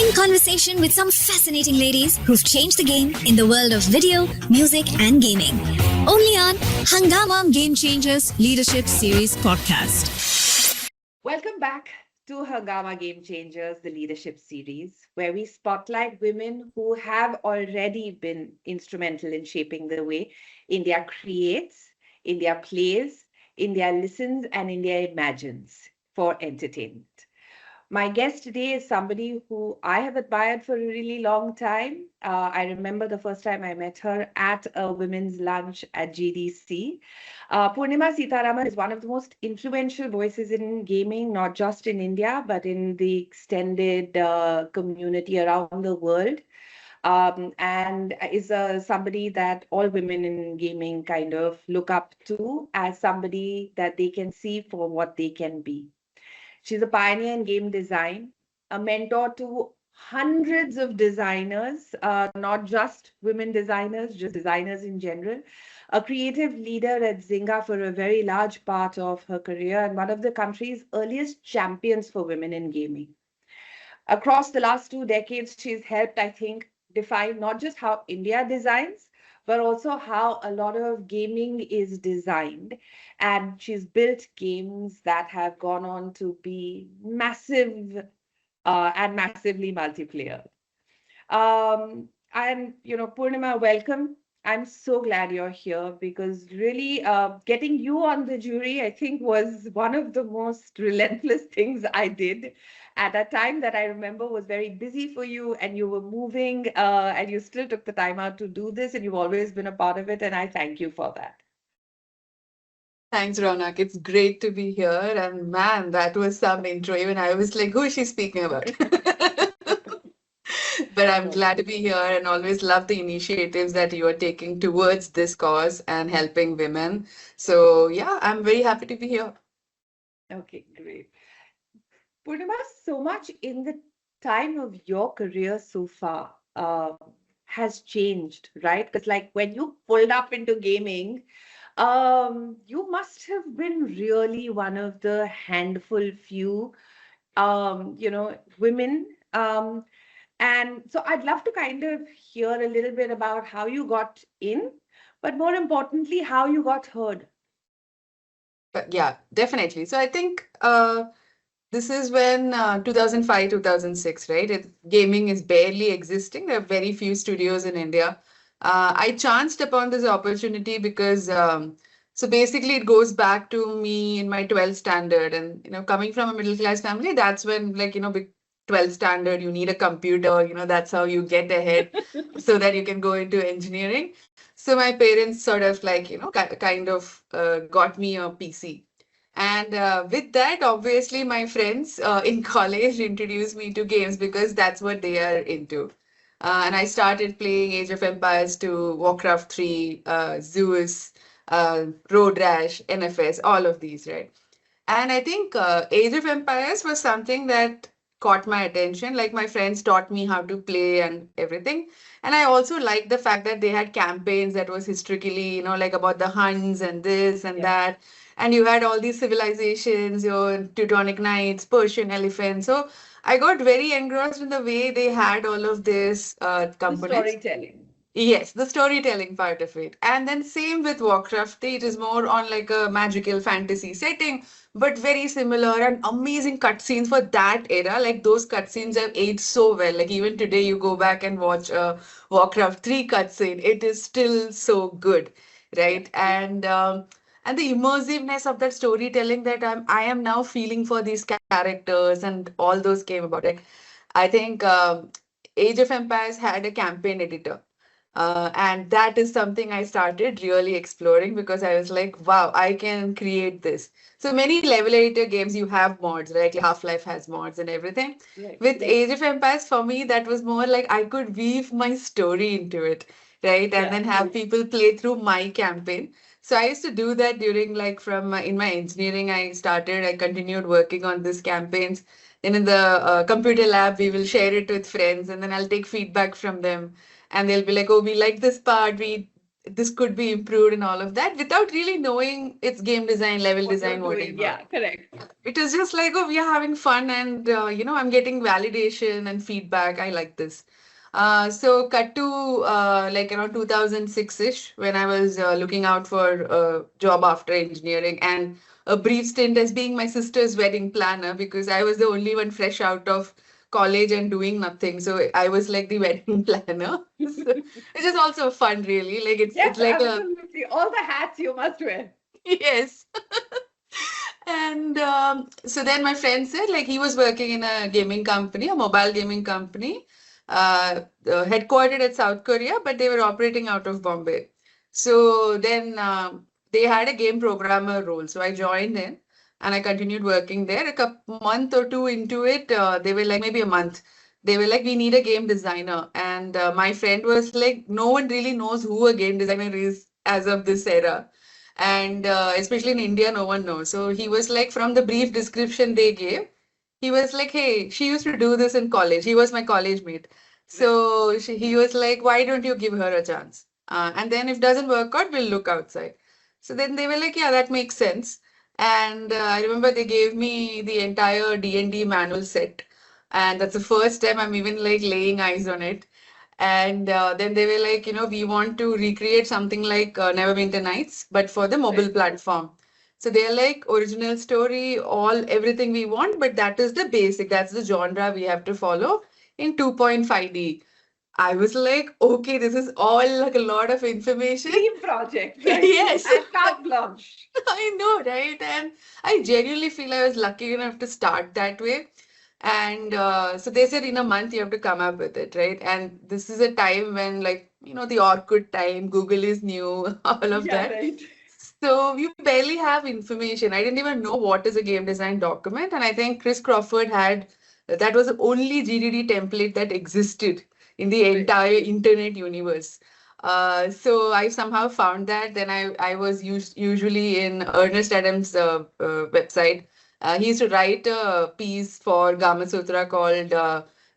In conversation with some fascinating ladies who've changed the game in the world of video, music, and gaming. Only on Hungama Game Changers Leadership Series podcast. Welcome back to Hungama Game Changers, the Leadership Series, where we spotlight women who have already been instrumental in shaping the way India creates, India plays, India listens, and India imagines for entertainment. My guest today is somebody who I have admired for a really long time. I remember the first time I met her at a women's lunch at GDC. Poornima Seetharaman is one of the most influential voices in gaming, not just in India, but in the extended community around the world. And is somebody that all women in gaming kind of look up to as somebody that they can see for what they can be. She's a pioneer in game design, a mentor to hundreds of designers, not just women designers, just designers in general, a creative leader at Zynga for a very large part of her career, and one of the country's earliest champions for women in gaming. Across the last 2 decades, she's helped, I think, define not just how India designs, but also how a lot of gaming is designed. And she's built games that have gone on to be massive and massively multiplayer. Poornima, welcome. I'm so glad you're here because really getting you on the jury, I think, was one of the most relentless things I did at a time that I remember was very busy for you, and you were moving and you still took the time out to do this, and you've always been a part of it, and I thank you for that. Thanks, Raunaq. It's great to be here. And man, that was some intro. Even I was like, who is she speaking about? But I'm glad to be here and always love the initiatives that you are taking towards this cause and helping women. So yeah, I'm very happy to be here. Okay, great. Poornima, so much in the time of your career so far has changed, right? Because like when you pulled up into gaming, you must have been really one of the handful few, women. And so I'd love to kind of hear a little bit about how you got in, but more importantly, how you got heard. But yeah, definitely. So I think this is when 2005, 2006, right? Gaming is barely existing. There are very few studios in India. I chanced upon this opportunity because, so basically it goes back to me in my 12th standard. And, coming from a middle class family, that's when, 12th standard, you need a computer, that's how you get ahead so that you can go into engineering. So my parents sort of kind of got me a PC. And with that, obviously, my friends in college introduced me to games because that's what they are into. And I started playing Age of Empires 2, Warcraft 3, Zeus, Road Rash, NFS, all of these, right? And I think Age of Empires was something that caught my attention. Like my friends taught me how to play and everything. And I also liked the fact that they had campaigns that was historically, like about the Huns and this and that. And you had all these civilizations, your Teutonic Knights, Persian elephants. So I got very engrossed in the way they had all of this components. The storytelling. Yes, the storytelling part of it. And then same with Warcraft 3, it is more on like a magical fantasy setting, but very similar and amazing cutscenes for that era. Like those cutscenes have aged so well. Like even today you go back and watch a Warcraft 3 cutscene, it is still so good, right? And the immersiveness of that storytelling that I am now feeling for these characters and all those came about it. I think Age of Empires had a campaign editor. And that is something I started really exploring because I was like, wow, I can create this. So many level editor games, you have mods, right? Like Half-Life has mods and everything. Right. With Age of Empires, for me, that was more like I could weave my story into it, right? And then have people play through my campaign. So I used to do that during in my engineering, I continued working on these campaigns. Then in the computer lab, we will share it with friends and then I'll take feedback from them. And they'll be like, oh, we like this part. this could be improved and all of that without really knowing it's game design, level What you're design, doing. whatever. Yeah, correct. It is just like, oh, we are having fun and, I'm getting validation and feedback. I like this. So cut to like around 2006-ish when I was looking out for a job after engineering and a brief stint as being my sister's wedding planner because I was the only one fresh out of college and doing nothing. So I was like the wedding planner. So, which is also fun, really. Like Yes, it's like a absolutely. All the hats you must wear. yes. And so then my friend said, like, he was working in a gaming company, a mobile gaming company, headquartered at South Korea, but they were operating out of Bombay. So then they had a game programmer role. So I joined in and I continued working there. A couple month or two into it, they were like, maybe a month. They were like, we need a game designer. And my friend was like, no one really knows who a game designer is as of this era and especially in India, no one knows. So he was like, from the brief description they gave, he was like, hey, she used to do this in college. He was my college mate. So he was like, why don't you give her a chance? And then if doesn't work out, we'll look outside. So then they were like, yeah, that makes sense. And I remember they gave me the entire D&D manual set. And that's the first time I'm even like laying eyes on it. And then they were like, we want to recreate something like Neverwinter Nights, but for the mobile platform. So they're like original story, everything we want, but that is the basic, that's the genre we have to follow in 2.5D. I was like, okay, this is all like a lot of information. Dream project, right? Yes. And carte blanche. I know, right? And I genuinely feel I was lucky enough to start that way. And so they said in a month you have to come up with it, right? And this is a time when, like, the Orkut time, Google is new, all of Yeah, that. right. So you barely have information. I didn't even know what is a game design document. And I think Chris Crawford that was the only GDD template that existed in the Right. entire internet universe. So I somehow found that. Then I was usually in Ernest Adams' website. He used to write a piece for Gama Sutra called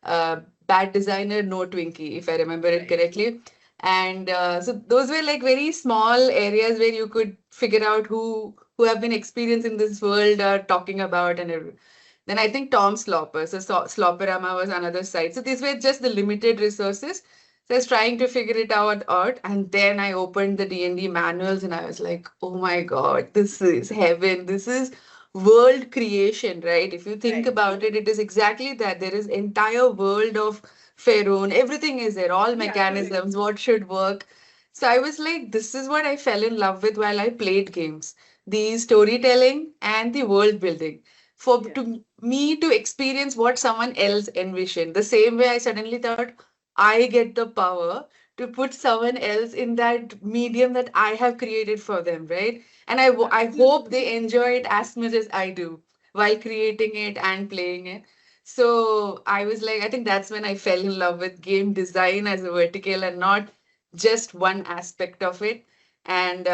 Bad Designer, No Twinkie, if I remember it Right. correctly. And so those were like very small areas where you could figure out who have been experienced in this world talking about and everything. Then I think Tom Slopper, Slopperama was another site. So these were just the limited resources. So I was trying to figure it out, and then I opened the D&D manuals, and I was like, "Oh my God, this is heaven! This is world creation, right? If you think Right. about it, it is exactly that. There is entire world of Pharaoh, everything is there, all Yeah, correct. mechanisms, what should work." So I was like, this is what I fell in love with while I played games, the storytelling and the world building. For Yeah. to me to experience what someone else envisioned. The same way I suddenly thought, I get the power to put someone else in that medium that I have created for them, right? And I hope they enjoy it as much as I do while creating it and playing it. So I was like, I think that's when I fell in love with game design as a vertical and not just one aspect of it. And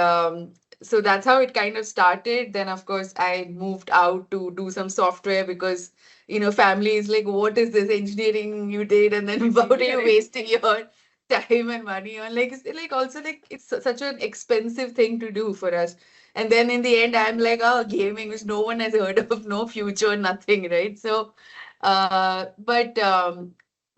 so that's how it kind of started. Then, of course, I moved out to do some software because, family is like, what is this engineering you did? And then what are you Correct. wasting your time and money on? Like, it's like also like it's such an expensive thing to do for us. And then in the end, I'm like, oh, gaming, which no one has heard of, no future, nothing, right? So, uh, but um,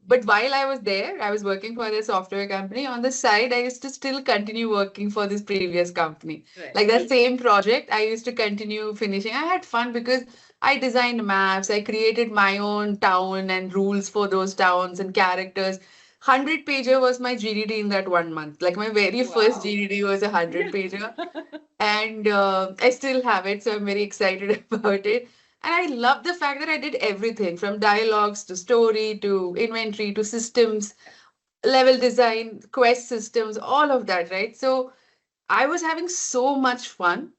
but while I was there, I was working for this software company. On the side, I used to still continue working for this previous company. Right. Like that same project, I used to continue finishing. I had fun because I designed maps, I created my own town and rules for those towns and characters. 100 pager was my GDD in that 1 month. Like my very first Wow. GDD was a 100 pager and I still have it, so I'm very excited about it. And I love the fact that I did everything from dialogues to story to inventory to systems, level design, quest systems, all of that, right? So I was having so much fun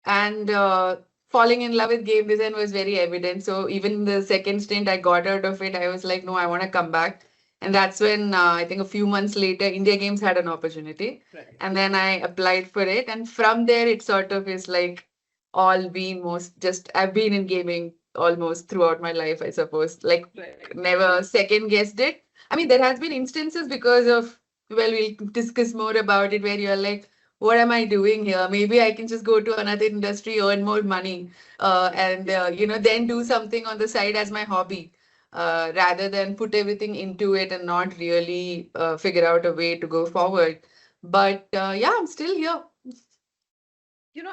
and falling in love with game design was very evident. So even the second stint I got out of it, I was like, no, I want to come back. And that's when I think a few months later, India Games had an opportunity. Right. And then I applied for it. And from there, it sort of is like all been most just, I've been in gaming almost throughout my life, I suppose. Like Right. never second guessed it. I mean, there has been instances because of well, we'll discuss more about it where you're like, what am I doing here? Maybe I can just go to another industry, earn more money, and then do something on the side as my hobby, rather than put everything into it and not really figure out a way to go forward. But yeah, I'm still here.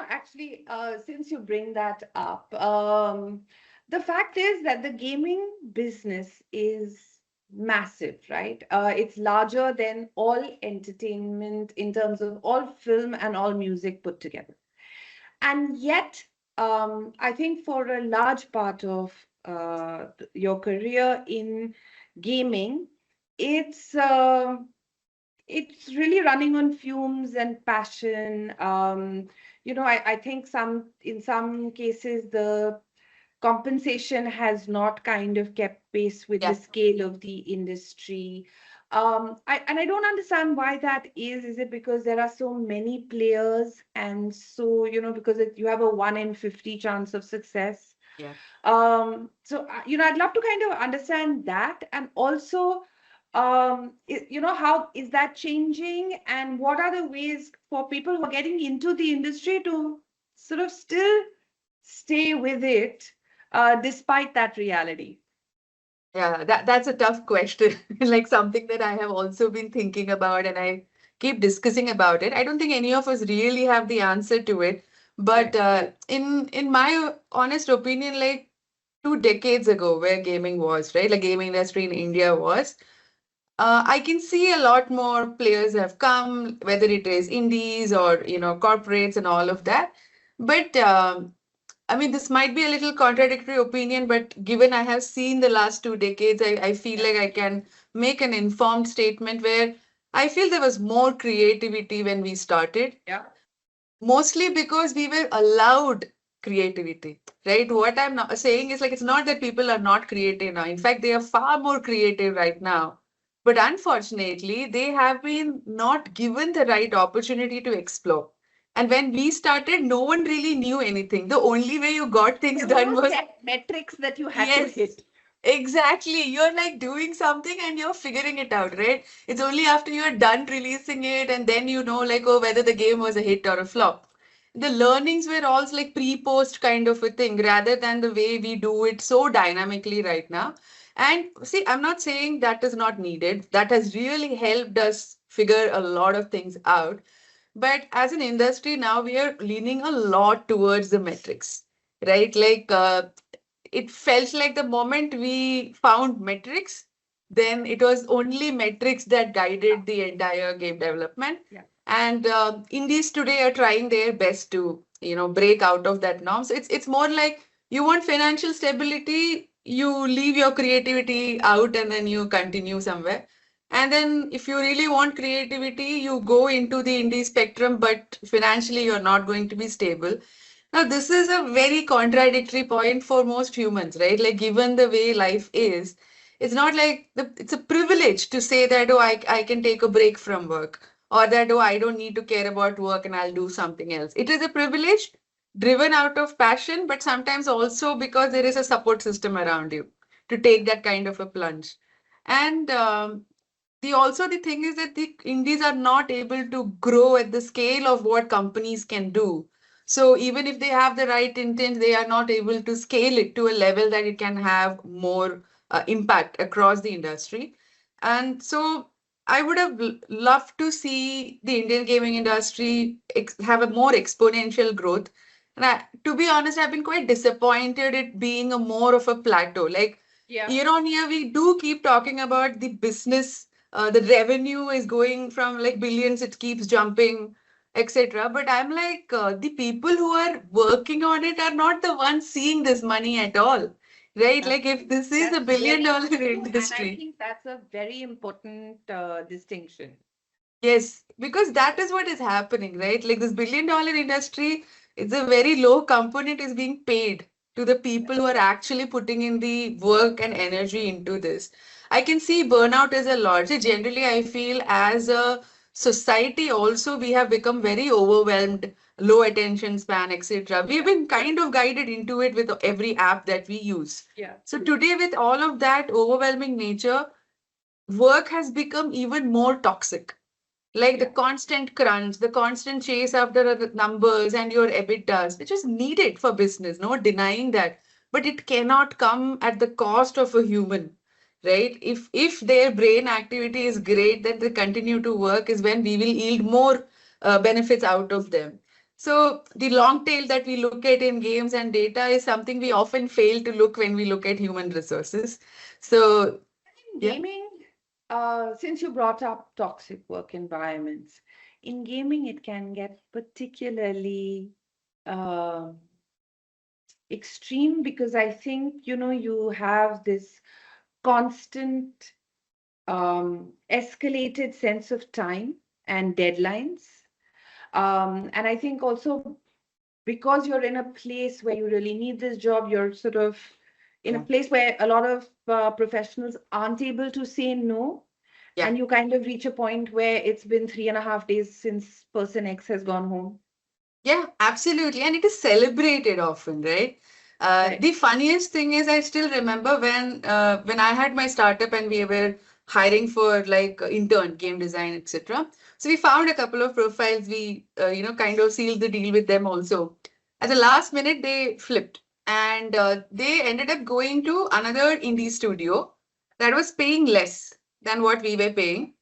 Actually, since you bring that up, the fact is that the gaming business is massive, right? It's larger than all entertainment in terms of all film and all music put together. And yet, I think for a large part of your career in gaming, it's it's really running on fumes and passion. I think in some cases the compensation has not kind of kept pace with the Yeah. scale of the industry. I don't understand why that is. Is it because there are so many players and so, because you have a 1 in 50 chance of success? Yeah. I'd love to kind of understand that, and also, how is that changing, and what are the ways for people who are getting into the industry to sort of still stay with it, despite that reality? Yeah, that's a tough question. Like something that I have also been thinking about and I keep discussing about it. I don't think any of us really have the answer to it. But Right. in my honest opinion, like 2 decades ago, where gaming was, right? Like gaming industry in India was, I can see a lot more players have come, whether it is indies or corporates and all of that. But I mean, this might be a little contradictory opinion, but given I have seen the last 2 decades, I feel Yeah. like I can make an informed statement where I feel there was more creativity when we started, Yeah. mostly because we were allowed creativity, right? What I'm not saying is like it's not that people are not creative now. In fact, they are far more creative right now. But unfortunately, they have been not given the right opportunity to explore. And when we started, no one really knew anything. The only way you got things There were done no was, set metrics that you had to yes, hit. exactly. You're like doing something and you're figuring it out, right? It's only after you're done releasing it and then you know, like, oh, whether the game was a hit or a flop. The learnings were all like pre-post kind of a thing rather than the way we do it so dynamically right now. And see, I'm not saying that is not needed. That has really helped us figure a lot of things out. But as an industry now, we are leaning a lot towards the metrics, right? Like it felt like the moment we found metrics, then it was only metrics that Yeah. guided the entire game development. Yeah. And indies today are trying their best to, break out of that norm. So it's more like you want financial stability, you leave your creativity out and then you continue somewhere. And then if you really want creativity, you go into the indie spectrum, but financially you're not going to be stable. Now, this is a very contradictory point for most humans, right? Like, given the way life is, it's not like it's a privilege to say that, oh, I can take a break from work, or that, oh, I don't need to care about work and I'll do something else. It is a privilege driven out of passion, but sometimes also because there is a support system around you to take that kind of a plunge. And the thing is that the indies are not able to grow at the scale of what companies can do. So even if they have the right intent, they are not able to scale it to a level that it can have more impact across the industry. And so I would have loved to see the Indian gaming industry have a more exponential growth. And to be honest, I've been quite disappointed it being a more of a plateau. Like Yeah. year on year, we do keep talking about the business, the revenue is going from like billions, it keeps jumping, etc. But I'm like, the people who are working on it are not the ones seeing this money at all, right? Yeah. Like if this is a That's billion very dollar true, and I industry, think that's a very important distinction. yes, because that is what is happening, right? Like this billion-dollar industry, it's a very low component is being paid to the people who are actually putting in the work and energy into this. I can see burnout as a lot. So generally, I feel as a society also we have become very overwhelmed, low attention span, etc. We've Yeah. been kind of guided into it with every app that we use. Yeah. So today, with all of that overwhelming nature, work has become even more toxic, Like the constant crunch, the constant chase after the numbers and your EBITDAs, which is needed for business, no denying that. But it cannot come at the cost of a human, right? If their brain activity is great, that they continue to work is when we will yield more benefits out of them. So the long tail that we look at in games and data is something we often fail to look when we look at human resources. So In yeah. gaming, since you brought up toxic work environments, in gaming it can get particularly um extreme because I think, you have this constant escalated sense of time and deadlines. And I think also because you're in a place where you really need this job, you're sort of in a Yeah. place where a lot of professionals aren't able to say no. Yeah. And you kind of reach a point where it's been 3.5 days since person X has gone home. Yeah, absolutely. And it is celebrated often, right? Right. The funniest thing is I still remember when I had my startup and we were hiring for like intern, game design, etc. So we found a couple of profiles. We kind of sealed the deal with them also. At the last minute, they flipped and they ended up going to another indie studio that was paying less than what we were paying.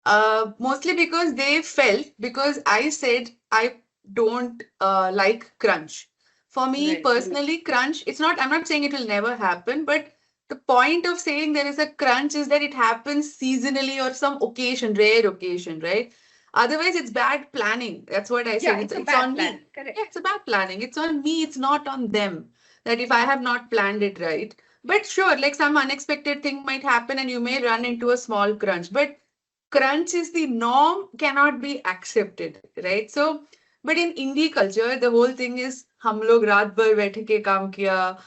Mostly because they felt, because I said I don't like crunch. For me Right. personally, crunch, I'm not saying it will never happen, but the point of saying there is a crunch is that it happens seasonally or some occasion, rare occasion, right? Otherwise, it's bad planning. That's what I said. Yeah, It's, it's a it's bad on plan. me. Yeah, Correct. it's a bad planning. It's on me. It's not on them. That if I have not planned it right. But sure, like some unexpected thing might happen and you may run into a small crunch. But crunch is the norm, cannot be accepted, right? So but in indie culture the whole thing is hum log raat bhar baith ke kaam kiya,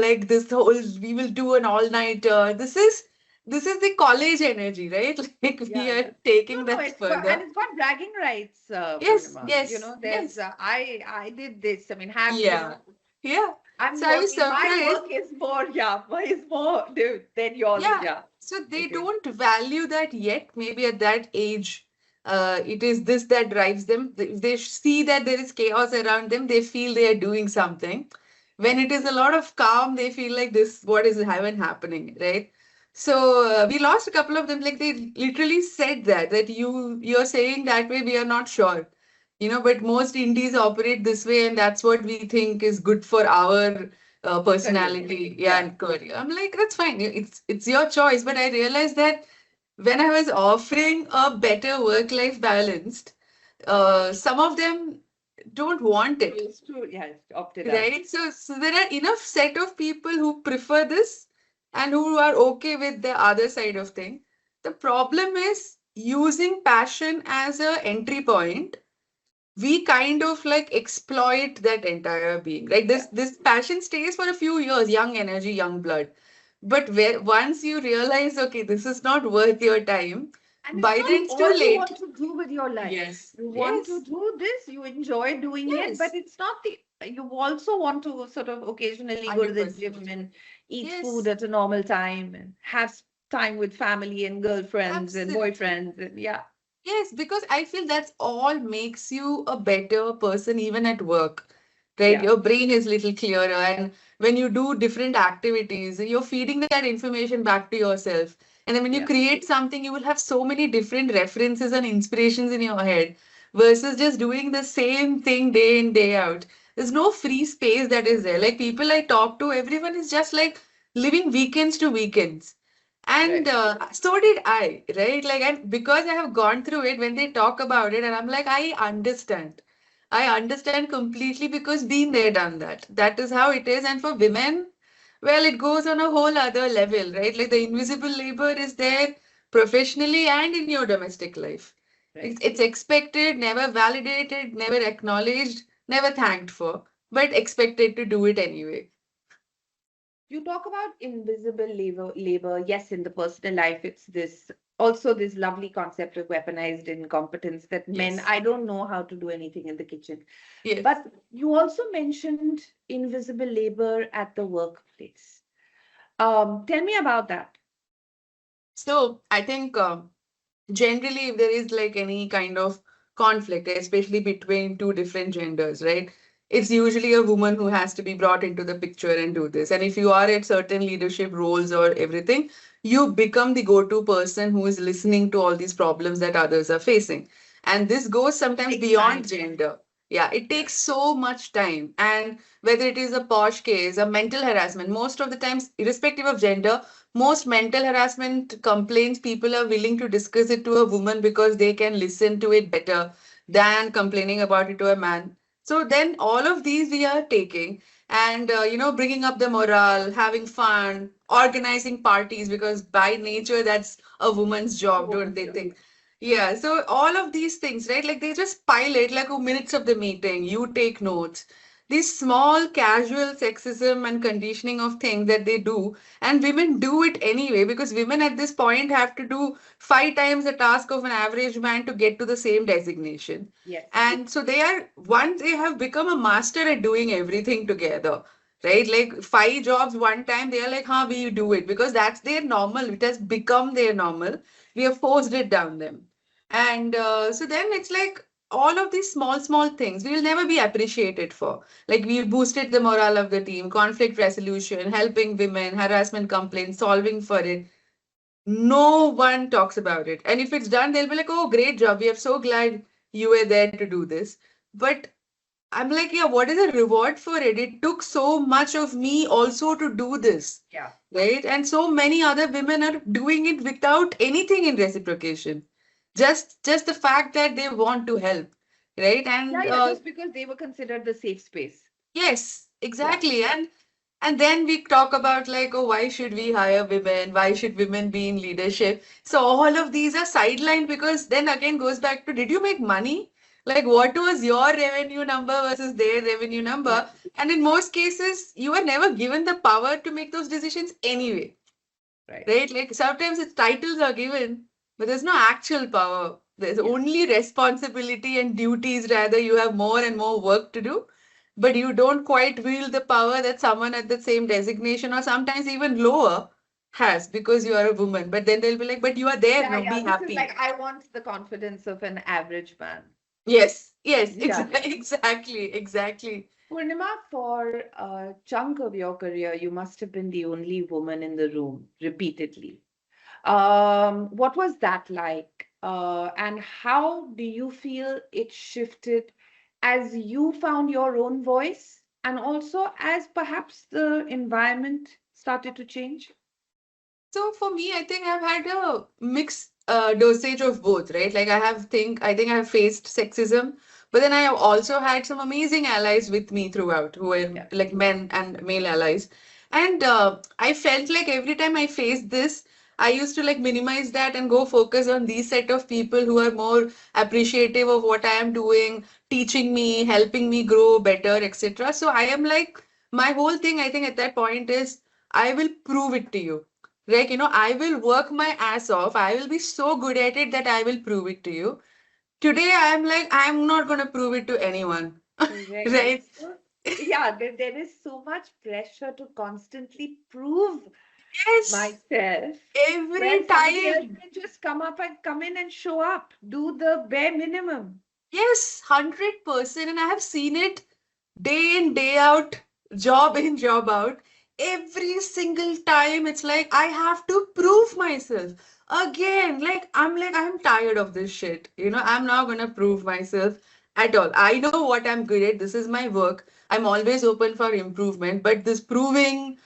like this whole we will do an all nighter. This is the college energy, right? Like we Yeah, are yeah. taking No, that it's got, further. and it's got bragging rights, Yes, Poornima. yes, There's yes. I did this. I mean, have Yeah, yeah. I'm So I was working. My surprised. work is more, yeah, is more dude, than yours, Yeah, yeah. so they Okay. don't value that yet. Maybe at that age, it is this that drives them. If they see that there is chaos around them, they feel they are doing something. When Right. it is a lot of calm, they feel like this, what is even happening, right? So we lost a couple of them. Like they literally said that you're saying that way, we are not sure. But most indies operate this way, and that's what we think is good for our Career. personality, yeah, Yeah. and career. I'm like, that's fine. It's your choice. But I realized that when I was offering a better work-life balance, some of them don't want it, Used to, yeah, opted out. right? So there are enough set of people who prefer this and who are okay with the other side of thing. The problem is using passion as a entry point. We kind of like exploit that entire being, right? Yeah. This passion stays for a few years, young energy, young blood. But once you realize, okay, this is not worth your time, And it's by not then it's all too you late. want to do with your life. Yes, You want to yes, do this, you enjoy doing it, but yes, it's not you also want to sort of occasionally go to the 100%. gym and eat food Yes, at a normal time and have time with family and girlfriends and absolutely. boyfriends and yeah, Yes, because I feel that's all makes you a better person even at work, right? yeah, Your brain is little clearer, and when you do different activities, you're feeding that information back to yourself. And then when you yeah, create something, you will have so many different references and inspirations in your head versus just doing the same thing day in, day out. There's no free space that is there. Like people I talk to, everyone is just like living weekends to weekends. And right. so did I, right? Like, and because I have gone through it, when they talk about it, and I'm like, I understand. I understand completely because been there, done that. That is how it is. And for women, well, it goes on a whole other level, right? Like the invisible labor is there professionally and in your domestic life. Right. It's expected, never validated, never acknowledged, never thanked for, but expected to do it anyway. You talk about invisible labor. Yes, in the personal life, it's this also this lovely concept of weaponized incompetence that men, Yes. I don't know how to do anything in the kitchen. Yes. But you also mentioned invisible labor at the workplace. Tell me about that. So I think generally, if there is like any kind of conflict, especially between two different genders, right? It's usually a woman who has to be brought into the picture and do this. And if you are at certain leadership roles or everything, you become the go-to person who is listening to all these problems that others are facing. And this goes sometimes Takes beyond time. gender. Yeah, it Yeah. takes so much time. And whether it is a posh case, a mental harassment, most of the times, irrespective of gender, most mental harassment complaints, people are willing to discuss it to a woman because they can listen to it better than complaining about it to a man. So then all of these we are taking and, bringing up the morale, having fun, organizing parties, because by nature that's a woman's job, don't Woman's they job. think? Yeah, so all of these things, right? Like they just pile it like, oh, minutes of the meeting, you take notes. These small casual sexism and conditioning of things that they do, and women do it anyway because women at this point have to do 5 times the task of an average man to get to the same designation. Yes. And so they are, once they have become a master at doing everything together, right? Like 5 jobs one time, they are like, huh, we do it because that's their normal. It has become their normal. We have forced it down them. And so then it's like all of these small, small things we will never be appreciated for. Like we boosted the morale of the team, conflict resolution, helping women, harassment complaints, solving for it. No one talks about it. And if it's done, they'll be like, oh, great job. We are so glad you were there to do this. But I'm like, yeah, what is the reward for it? It took so much of me also to do this, Yeah. right? And so many other women are doing it without anything in reciprocation. Just the fact that they want to help, right? Yeah, And yeah, just because they were considered the safe space. yes, Yeah. exactly. And then we talk about like, oh, why should we hire women? Why should women be in leadership? So all of these are sidelined because then again goes back to, did you make money? Like what was your revenue number versus their revenue Yeah. number? And in most cases, you are never given the power to make those decisions anyway, Right. right? Like sometimes its titles are given, but there's no actual power. There's Yeah. only responsibility and duties. Rather, you have more and more work to do, but you don't quite wield the power that someone at the same designation or sometimes even lower has because you are a woman. But then they'll be like, but you are there, Yeah, now yeah. be This is happy. like, I want the confidence of an average man. Yes, yes, Yeah. exactly, exactly. Poornima, for a chunk of your career, you must have been the only woman in the room repeatedly. What was that like? And how do you feel it shifted as you found your own voice and also as perhaps the environment started to change? So for me, I think I've had a mixed dosage of both, right? Like I think I have faced sexism, but then I have also had some amazing allies with me throughout, who were Yeah. like men and male allies. And I felt like every time I faced this, I used to like minimize that and go focus on these set of people who are more appreciative of what I am doing, teaching me, helping me grow better, etc. So I am like, my whole thing, I think at that point is, I will prove it to you. Like, I will work my ass off. I will be so good at it that I will prove it to you. Today, I'm like, I'm not going to prove it to anyone. Correct. Right? Yeah, there is so much pressure to constantly prove Yes. myself Every when somebody else time. can just come in and show up, do the bare minimum. Yes, 100%. And I have seen it day in, day out, job in, job out. Every single time, it's like I have to prove myself again. Like, I'm tired of this shit. I'm not gonna prove myself at all. I know what I'm good at. This is my work. I'm always open for improvement. But this proving,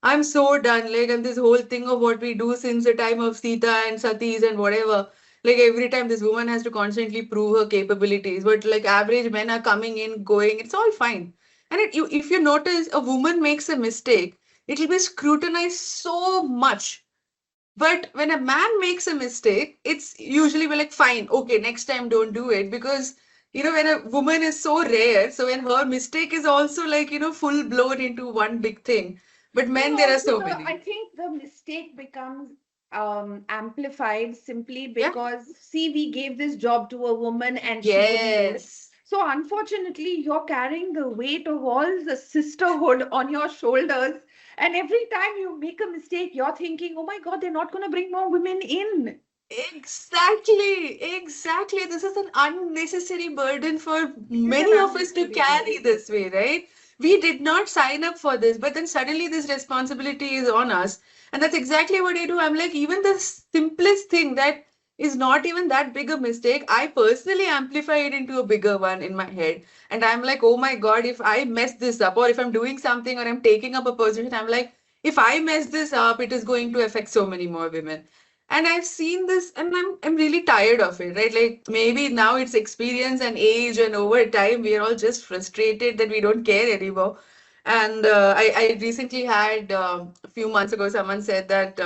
I'm so done. Like, and this whole thing of what we do since the time of Sita and Satis and whatever. Like every time this woman has to constantly prove her capabilities, but like average men are coming in, going, it's all fine. And if you notice a woman makes a mistake, it'll be scrutinized so much. But when a man makes a mistake, it's usually we're like, fine, okay, next time don't do it. Because, when a woman is so rare, so when her mistake is also like, full blown into one big thing. But No, men, there are also so I many. think the mistake becomes amplified simply Yeah. because, see, we gave this job to a woman and she wouldn't do it. Yes. So unfortunately, you're carrying the weight of all the sisterhood on your shoulders. And every time you make a mistake, you're thinking, oh my God, they're not going to bring more women in. Exactly. This is an unnecessary burden for It is an many of us to unnecessary carry burden. this way, right? We did not sign up for this, but then suddenly this responsibility is on us. And that's exactly what I do. I'm like, even the simplest thing that is not even that big a mistake, I personally amplify it into a bigger one in my head. And I'm like, oh my God, if I mess this up, or if I'm doing something or I'm taking up a position, I'm like, if I mess this up, it is going to affect so many more women. And I've seen this and I'm really tired of it, right? Like maybe now it's experience and age, and over time we are all just frustrated that we don't care anymore. And I recently had a few months ago, someone said that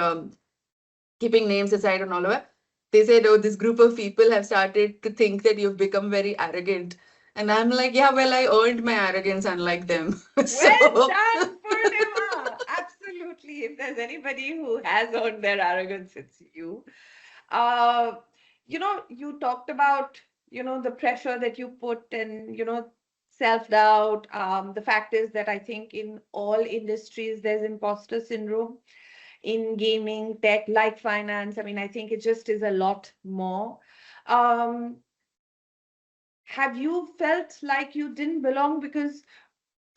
keeping names aside and all of that, they said, oh, this group of people have started to think that you've become very arrogant. And I'm like, yeah, well, I earned my arrogance unlike them. Well So done, Poornima. Absolutely. If there's anybody who has earned their arrogance, it's you. Uh, you talked about, the pressure that you put and, self-doubt. The fact is that I think in all industries, there's imposter syndrome. In gaming, tech, like finance. I mean, I think it just is a lot more. Um, have you felt like you didn't belong? Because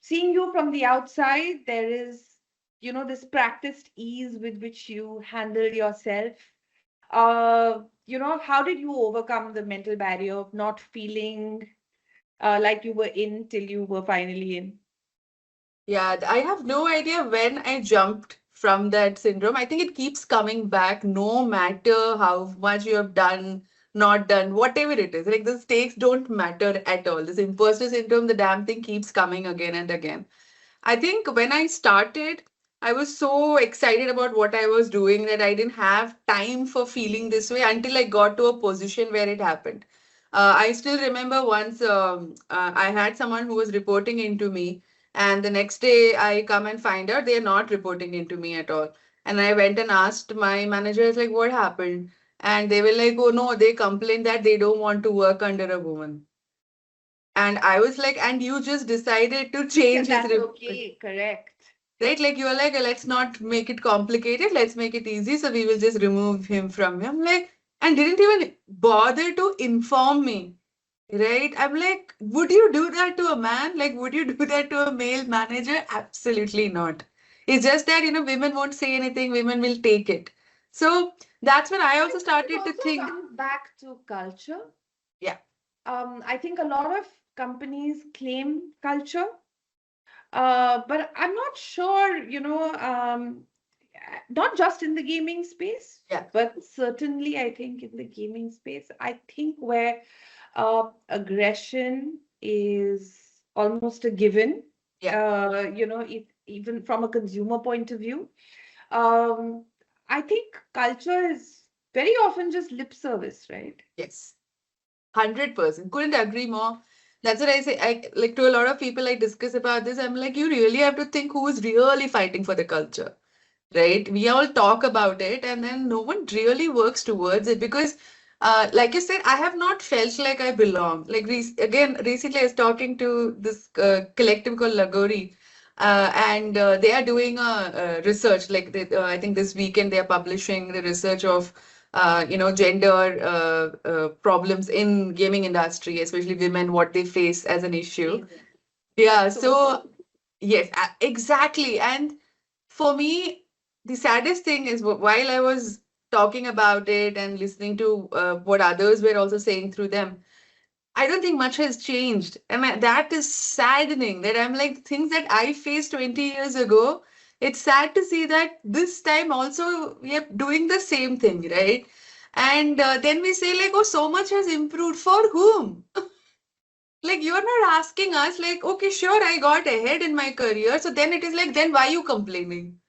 seeing you from the outside, there is, this practiced ease with which you handle yourself. How did you overcome the mental barrier of not feeling like you were in till you were finally in? yeah, I have no idea when I jumped from that syndrome. I think it keeps coming back no matter how much you have done, not done, whatever it is. Like the stakes don't matter at all. This imposter syndrome, the damn thing keeps coming again and again. I think when I started, I was so excited about what I was doing that I didn't have time for feeling this way until I got to a position where it happened. I still remember once I had someone who was reporting into me, and the next day I come and find out they're not reporting into me at all. And I went and asked my managers, like, what happened? And they were like, oh no, they complained that they don't want to work under a woman. And I was like, and you just decided to change And his that's report. okay, correct. Right? Like you're like, let's not make it complicated. Let's make it easy. So we will just remove him from me. I'm like, and didn't even bother to inform me. Right? I'm like, would you do that to a man? Like, would you do that to a male manager? Absolutely not. It's just that, women won't say anything, women will take it. So that's when I I also think it started to also think, comes back to culture. yeah, I think a lot of companies claim culture, but I'm not sure, not just in the gaming space, yeah, but certainly I think in the gaming space, I think where aggression is almost a given, yeah, even from a consumer point of view. Um, I think culture is very often just lip service, right? yes. 100%. Couldn't agree more. That's what I say. I like to a lot of people I discuss about this. I'm like, you really have to think who is really fighting for the culture, right? We all talk about it and then no one really works towards it because, like you said, I have not felt like I belong. Like, again, recently I was talking to this collective called Lagori. And they are doing a research. Like, I think this weekend they are publishing the research of gender problems in gaming industry, especially women, what they face as an issue. Amazing. Yeah, That's so so important. yes, exactly. And for me, the saddest thing is while I was talking about it and listening to what others were also saying through them, I don't think much has changed. And that is saddening that I'm like things that I faced 20 years ago. It's sad to see that this time also we are doing the same thing, right? And then we say like, oh, so much has improved. For whom? Like you're not asking us like, okay, sure, I got ahead in my career. So then it is like, then why you complaining?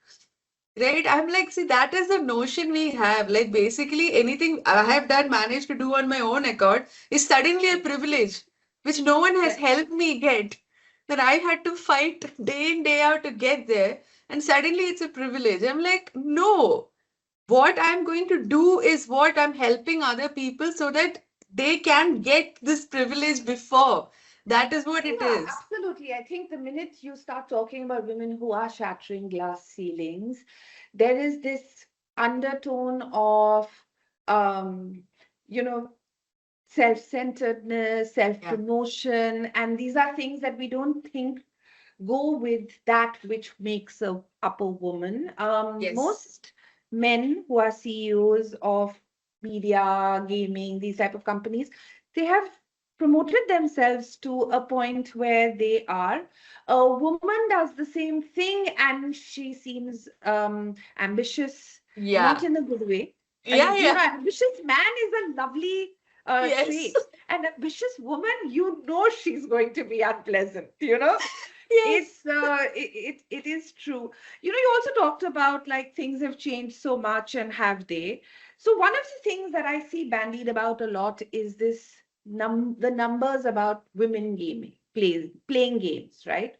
Right? I'm like, see, that is the notion we have. Like, basically, anything I have done, managed to do on my own account is suddenly a privilege, which no one has Correct. helped me get. That I had to fight day in, day out to get there. And suddenly it's a privilege. I'm like, no, what I'm going to do is what I'm helping other people so that they can get this privilege before. That is what it Yeah, is. absolutely. I think the minute you start talking about women who are shattering glass ceilings, there is this undertone of um, you know, self-centeredness, Yeah. self-promotion, and these are things that we don't think go with that which makes up a woman. Yes. Most men who are CEOs of media, gaming, these type of companies, they have promoted themselves to a point where they are. A woman does the same thing and she seems ambitious, not Yeah. in a good way. I Yeah, mean, yeah. ambitious man is a lovely Yes. trait. An ambitious woman, she's going to be unpleasant. Yes. It is true. You also talked about like things have changed so much, and have they? So one of the things that I see bandied about a lot is this the numbers about women playing games, right?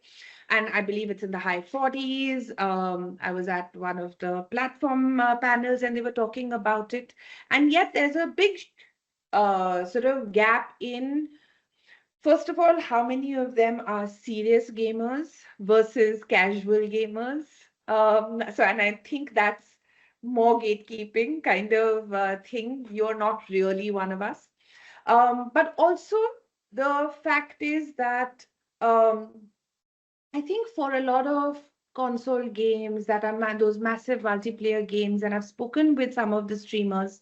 And I believe it's in the high 40s. I was at one of the platform panels and they were talking about it. And yet there's a big sort of gap in, first of all, how many of them are serious gamers versus casual gamers? And I think that's more gatekeeping kind of thing. You're not really one of us. But also, the fact is that um, I think for a lot of console games that are those massive multiplayer games, and I've spoken with some of the streamers,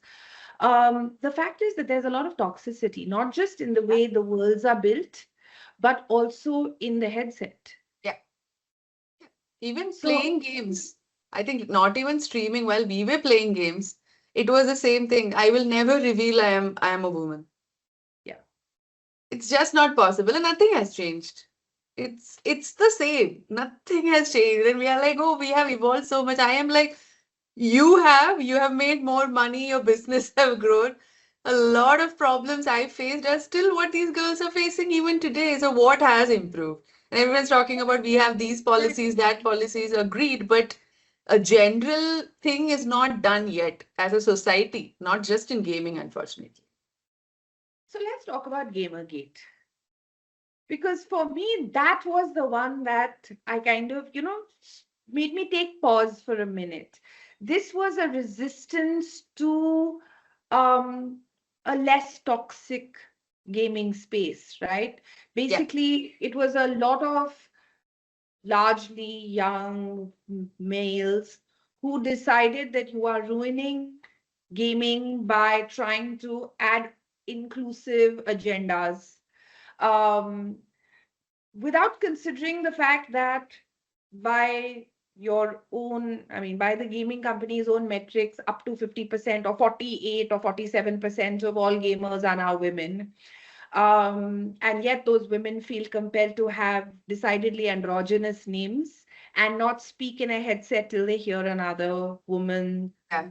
the fact is that there's a lot of toxicity, not just in the way the worlds are built, but also in the headset. Yeah. Even So, playing games. I think not even streaming while we were playing games. It was the same thing. I will never reveal I am a woman. yeah. It's just not possible, and nothing has changed. It's the same. Nothing has changed. And we are like, oh, we have evolved so much. I am like, you have made more money, your business have grown. A lot of problems I faced are still what these girls are facing even today. So what has improved? And everyone's talking about we have these policies, that policies, agreed, but a general thing is not done yet as a society, not just in gaming, unfortunately. So let's talk about Gamergate. Because for me, that was the one that I kind of, made me take pause for a minute. This was a resistance to um, a less toxic gaming space, right? Yeah. Basically, it was a lot of largely young males who decided that you are ruining gaming by trying to add inclusive agendas. Um, Without considering the fact that by by the gaming company's own metrics, up to 50% or 48 or 47% of all gamers are now women. And yet those women feel compelled to have decidedly androgynous names and not speak in a headset till they hear another woman, Yeah.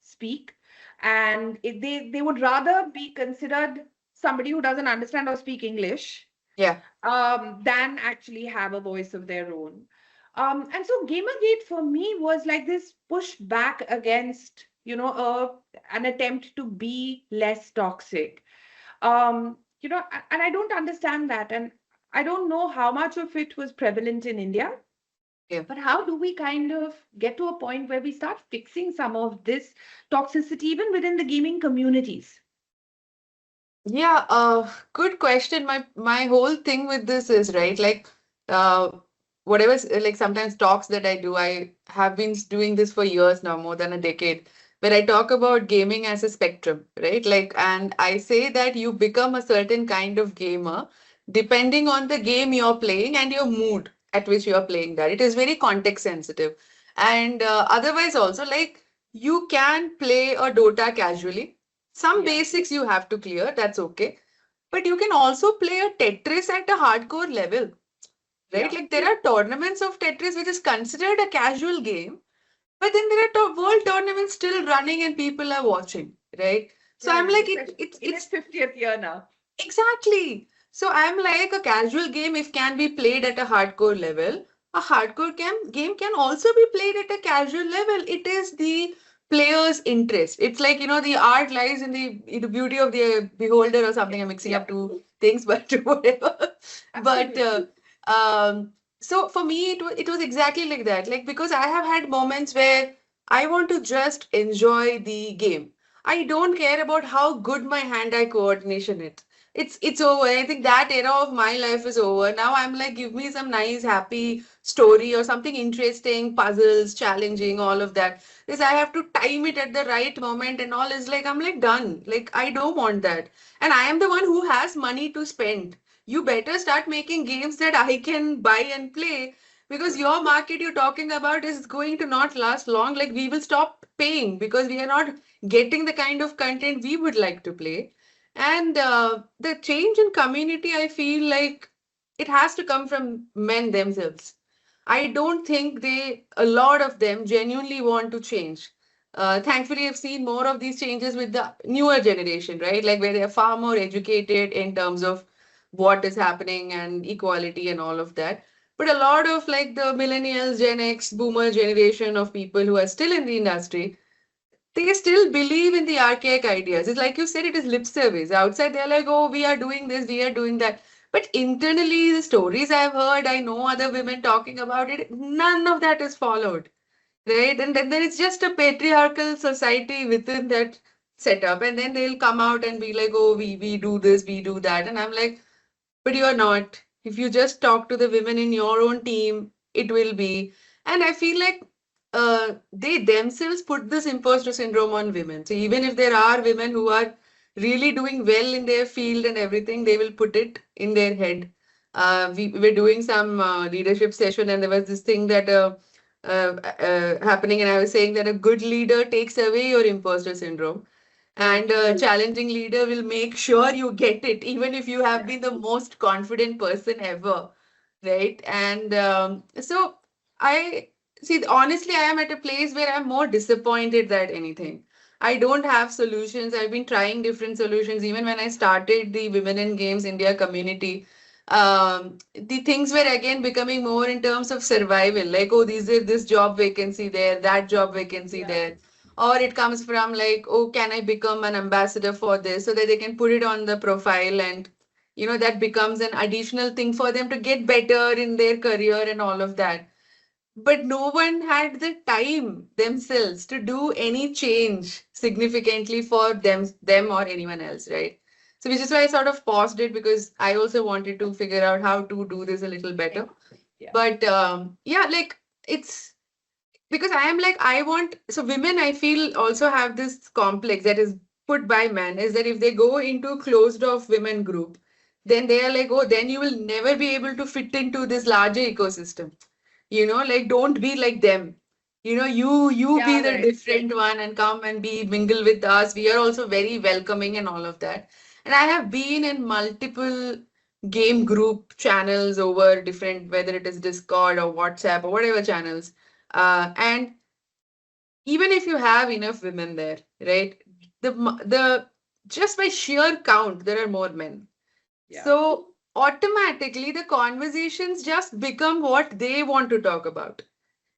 speak. And they would rather be considered somebody who doesn't understand or speak English Yeah. than actually have a voice of their own. And so Gamergate for me was like this push back against, an attempt to be less toxic. And I don't understand that. And I don't know how much of it was prevalent in India, Yeah. but how do we kind of get to a point where we start fixing some of this toxicity even within the gaming communities? Yeah, good question. My whole thing with this is right, like uh like sometimes talks that I do, I have been doing this for years now, more than a decade, where I talk about gaming as a spectrum, right? Like, and I say that you become a certain kind of gamer depending on the game you're playing and your mood at which you're playing that. It is very context sensitive. And otherwise also, like, you can play a Dota casually. Some Yeah. basics you have to clear, that's okay. But you can also play a Tetris at a hardcore level, right? Yeah. Like there are tournaments of Tetris which is considered a casual game, but then there are world tournaments still running and people are watching, right? So I'm Right. like, Especially in its it's 50th year now. exactly. So I'm like a casual game if can be played at a hardcore level. A hardcore game can also be played at a casual level. It is the player's interest. It's like, the art lies in the beauty of the beholder or something. I'm mixing Yeah, up two things, but whatever. But absolutely. um, so for me, it was exactly like that. Like, because I have had moments where I want to just enjoy the game. I don't care about how good my hand-eye coordination is. It's over. I think that era of my life is over. Now I'm like, give me some nice, happy story or something interesting, puzzles, challenging, all of that. This I have to time it at the right moment and all is like I'm like done. Like I don't want that. And I am the one who has money to spend. You better start making games that I can buy and play because your market you're talking about is going to not last long. Like we will stop paying because we are not getting the kind of content we would like to play. And the change in community, I feel like it has to come from men themselves. I don't think a lot of them genuinely want to change. Thankfully, I've seen more of these changes with the newer generation, right? Like where they are far more educated in terms of what is happening and equality and all of that. But a lot of like the millennials, Gen X, boomer generation of people who are still in the industry, they still believe in the archaic ideas. It's like you said, it is lip service. Outside, they're like, oh, we are doing this, we are doing that. But internally, the stories I've heard, I know other women talking about it, none of that is followed, right? And then it's just a patriarchal society within that setup. And then they'll come out and be like, oh, we do this, we do that. And I'm like, but you are not. If you just talk to the women in your own team, it will be. And I feel like they themselves put this imposter syndrome on women. So even if there are women who are really doing well in their field and everything, they will put it in their head. We were doing some leadership session, and there was this thing that happening, and I was saying that a good leader takes away your imposter syndrome and a challenging leader will make sure you get it, even if you have been the most confident person ever, right? And so I see, honestly, I am at a place where I'm more disappointed than anything. I don't have solutions. I've been trying different solutions. Even when I started the Women in Games India community, the things were again becoming more in terms of survival. Like, oh, these are this job vacancy there, that job vacancy there, or it comes from like, oh, can I become an ambassador for this so that they can put it on the profile and that becomes an additional thing for them to get better in their career and all of that. But no one had the time themselves to do any change significantly for them or anyone else, right? So which is why I sort of paused it because I also wanted to figure out how to do this a little better. Yeah. But yeah, like it's because I am like, I want, so women, I feel also have this complex that is put by men is that if they go into closed off women group, then they are like, oh, then you will never be able to fit into this larger ecosystem. Like don't be like them. You be Yeah, the right. different one and come and be mingle with us. We are also very welcoming and all of that. And I have been in multiple game group channels over different, whether it is Discord or WhatsApp or whatever channels. And even if you have enough women there, right? The just by sheer count, there are more men. Yeah. So automatically the conversations just become what they want to talk about,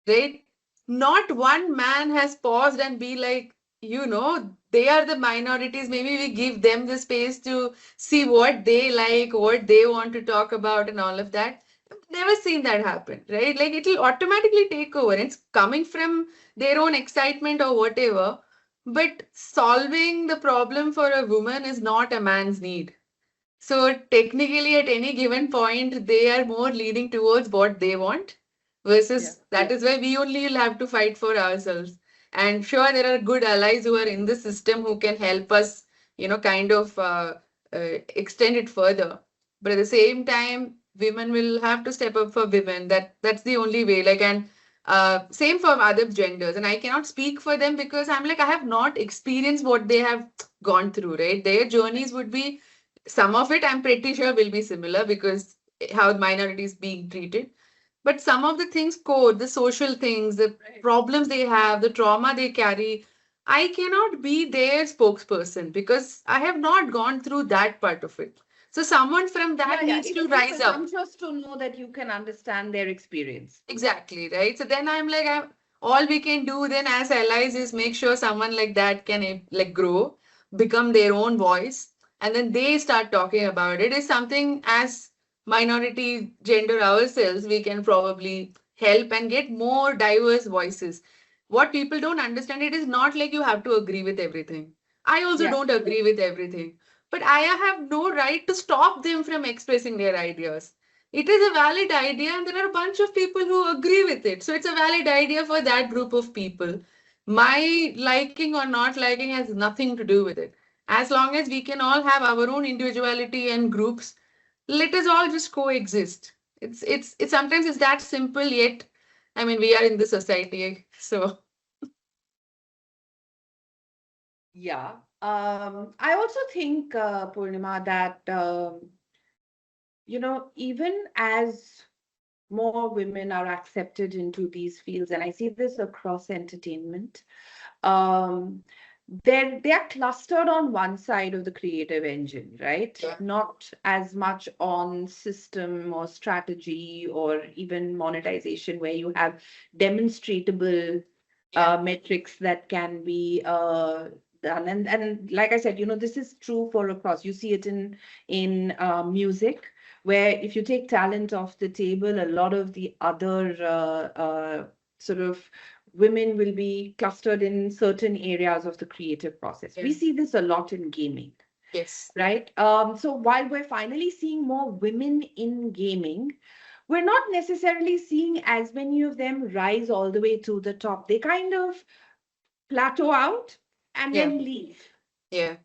right? Not one man has paused and be like, they are the minorities. Maybe we give them the space to see what they like, what they want to talk about, and all of that. Never seen that happen, right? Like it'll automatically take over. It's coming from their own excitement or whatever. But solving the problem for a woman is not a man's need. So technically, at any given point, they are more leaning towards what they want versus that is why we only will have to fight for ourselves. And sure, there are good allies who are in the system who can help us, kind of extend it further. But at the same time, women will have to step up for women. That's the only way. Like, and same for other genders. And I cannot speak for them because I'm like, I have not experienced what they have gone through, right? Their journeys would be some of it I'm pretty sure will be similar because how minorities being treated. But some of the things, code, the social things, the problems they have, the trauma they carry, I cannot be their spokesperson because I have not gone through that part of it. So someone from that needs to rise up. Just to know that you can understand their experience. Exactly, right? So then I'm like, all we can do then as allies is make sure someone like that can like grow, become their own voice, and then they start talking about it. Is something as minority gender ourselves, we can probably help and get more diverse voices. what people don't understand, it is not like you have to agree with everything. I also Yeah. don't agree with everything, but I have no right to stop them from expressing their ideas. It is a valid idea, and there are a bunch of people who agree with it. So it's a valid idea for that group of people. My liking or not liking has nothing to do with it. As long as we can all have our own individuality and groups, let us all just coexist. It's sometimes it's that simple, yet I mean we are in the society, so Yeah. I also think, Purnima, that even as more women are accepted into these fields, and I see this across entertainment, um, they're clustered on one side of the creative engine, right? yeah, Not as much on system or strategy or even monetization, where you have demonstrable yeah, metrics that can be done. And like I said, this is true for across. You see it in music, where if you take talent off the table, a lot of the other sort of women will be clustered in certain areas of the creative process. yeah, We see this a lot in gaming, yes, right? So while we're finally seeing more women in gaming, we're not necessarily seeing as many of them rise all the way to the top. They kind of plateau out and yeah, then leave, yeah.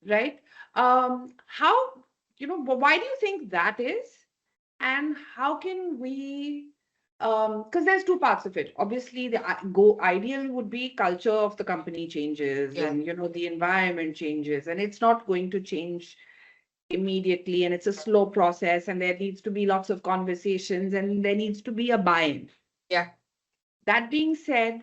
right? How, why do you think that is? And how can we, because there's two parts of it. Obviously, the ideal would be culture of the company changes, Yeah. and the environment changes, and it's not going to change immediately, and it's a slow process, and there needs to be lots of conversations, and there needs to be a buy-in. Yeah. That being said,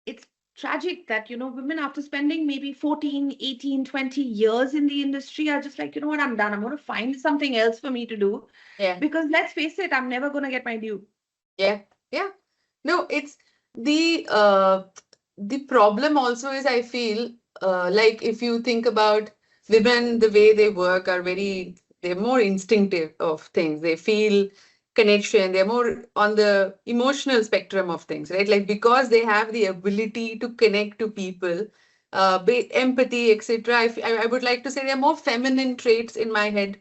it's tragic that women, after spending maybe 14, 18, 20 years in the industry, are just like, you know what, I'm done, I'm going to find something else for me to do, Yeah. because let's face it, I'm never going to get my due. Yeah. Yeah. No, it's the problem also is I feel like if you think about women, the way they work are they're more instinctive of things. They feel connection. They're more on the emotional spectrum of things, right? Like because they have the ability to connect to people, empathy, etc. I would like to say they're more feminine traits in my head.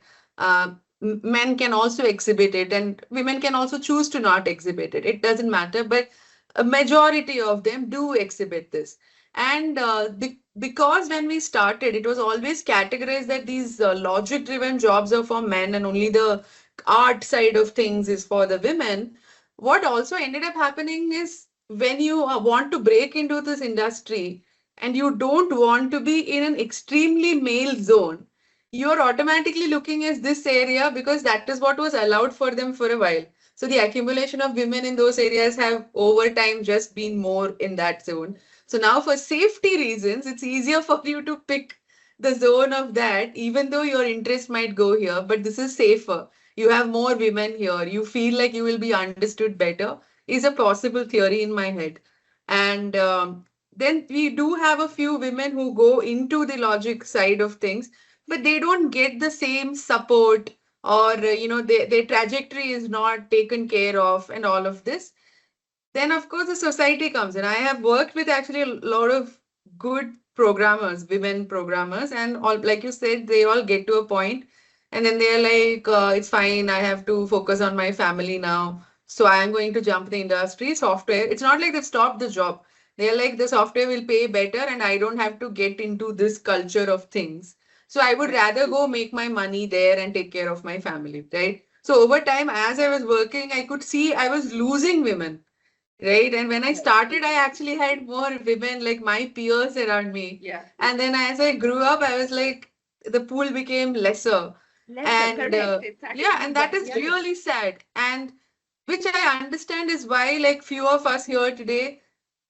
Men can also exhibit it, and women can also choose to not exhibit it. It doesn't matter, but a majority of them do exhibit this. And because when we started, it was always categorized that these logic driven jobs are for men and only the art side of things is for the women. What also ended up happening is when you want to break into this industry and you don't want to be in an extremely male zone, you're automatically looking at this area because that is what was allowed for them for a while. So the accumulation of women in those areas have over time just been more in that zone. So now for safety reasons, it's easier for you to pick the zone of that, even though your interest might go here, but this is safer. You have more women here. You feel like you will be understood better, is a possible theory in my head. And then we do have a few women who go into the logic side of things, but they don't get the same support or their trajectory is not taken care of and all of this. Then of course the society comes in. I have worked with actually a lot of good programmers, women programmers, and all, like you said, they all get to a point and then they're like, it's fine, I have to focus on my family now, so I am going to jump the industry software. It's not like they've stopped the job. They're like, the software will pay better and I don't have to get into this culture of things, so I would Right. rather go make my money there and take care of my family, right? So over time, as I was working, I could see I was losing women. Right. And when I Right. started, I actually had more women like my peers around me. Yeah. And then as I grew up, I was like, the pool became lesser. Lesser, And correct. It's yeah, actually and that is yeah. really sad. And which I understand is why like few of us here today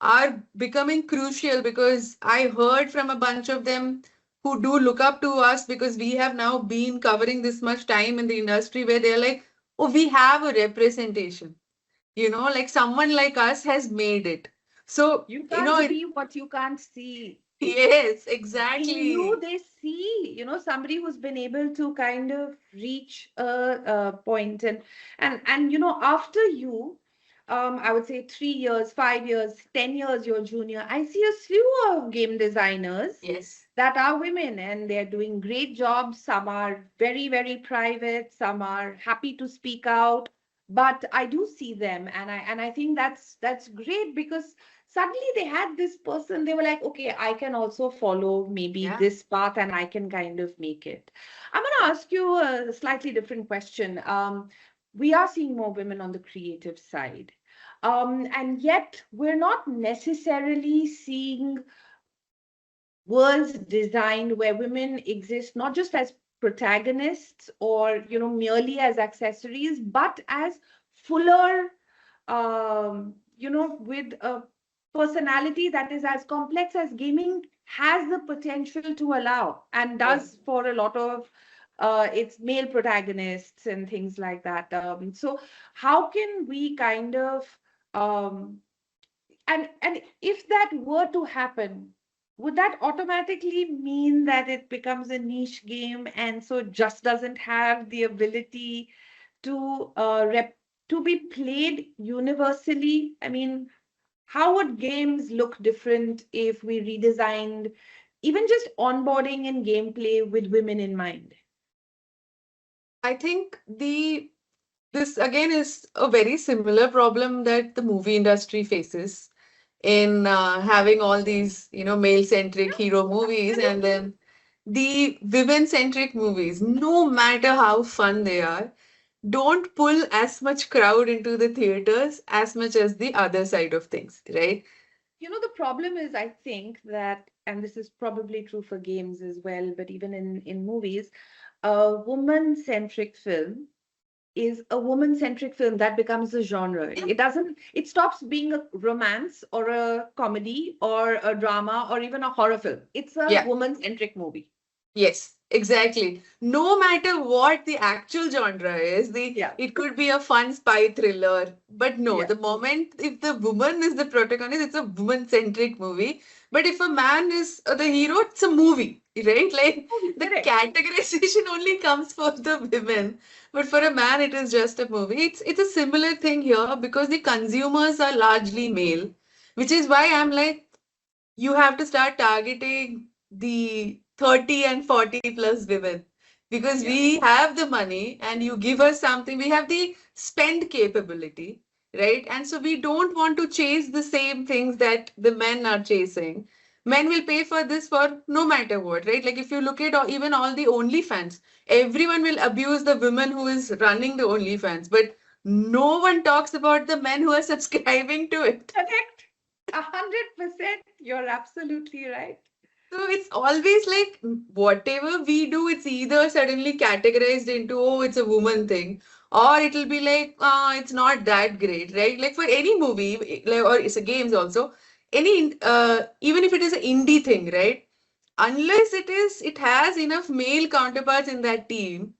are becoming crucial, because I heard from a bunch of them who do look up to us because we have now been covering this much time in the industry, where they're like, oh, we have a representation, like someone like us has made it. So, You can't it, be what you can't see. yes, In you, exactly. they see, somebody who's been able to kind of reach a point, and after you, I would say 3 years, 5 years, 10 years your junior, I see a slew of game designers Yes. that are women and they're doing great jobs. Some are very, very private, some are happy to speak out. But I do see them and I think that's great because suddenly they had this person, they were like, okay, I can also follow maybe Yeah. this path and I can kind of make it. I'm gonna ask you a slightly different question. We are seeing more women on the creative side. And yet, we're not necessarily seeing worlds designed where women exist not just as protagonists or merely as accessories, but as fuller, with a personality that is as complex as gaming has the potential to allow and Yeah. does for a lot of its male protagonists and things like that. So how can we kind of um, and if that were to happen, would that automatically mean that it becomes a niche game and so just doesn't have the ability to to be played universally? I mean, how would games look different if we redesigned even just onboarding and gameplay with women in mind? I think this again is a very similar problem that the movie industry faces in having all these, male-centric hero movies, and then the women-centric movies, no matter how fun they are, don't pull as much crowd into the theaters as much as the other side of things, right? The problem is, I think that, and this is probably true for games as well, but even in movies, a woman-centric film is a woman-centric film that becomes a genre. Yeah. It stops being a romance or a comedy or a drama or even a horror film. It's a Yeah. woman-centric movie. Yes, exactly. No matter what the actual genre is, Yeah. it could be a fun spy thriller, but no, Yeah. the moment if the woman is the protagonist, it's a woman-centric movie. But if a man is the hero, it's a movie, right? Like the Correct. categorization only comes for the women, but for a man, it is just a movie. It's a similar thing here because the consumers are largely male, which is why I'm like, you have to start targeting the 30 and 40 plus women because Yeah. we have the money and you give us something, we have the spend capability, right? And so we don't want to chase the same things that the men are chasing. Men will pay for this for no matter what, right? Like if you look at even all the OnlyFans, everyone will abuse the woman who is running the OnlyFans, but no one talks about the men who are subscribing to it. Correct. 100%. You're absolutely right. So it's always like whatever we do, it's either suddenly categorized into, oh, it's a woman thing, or it'll be like, it's not that great, right? Like for any movie, like, or it's a games also, even if it is an indie thing, right? Unless it has enough male counterparts in that team,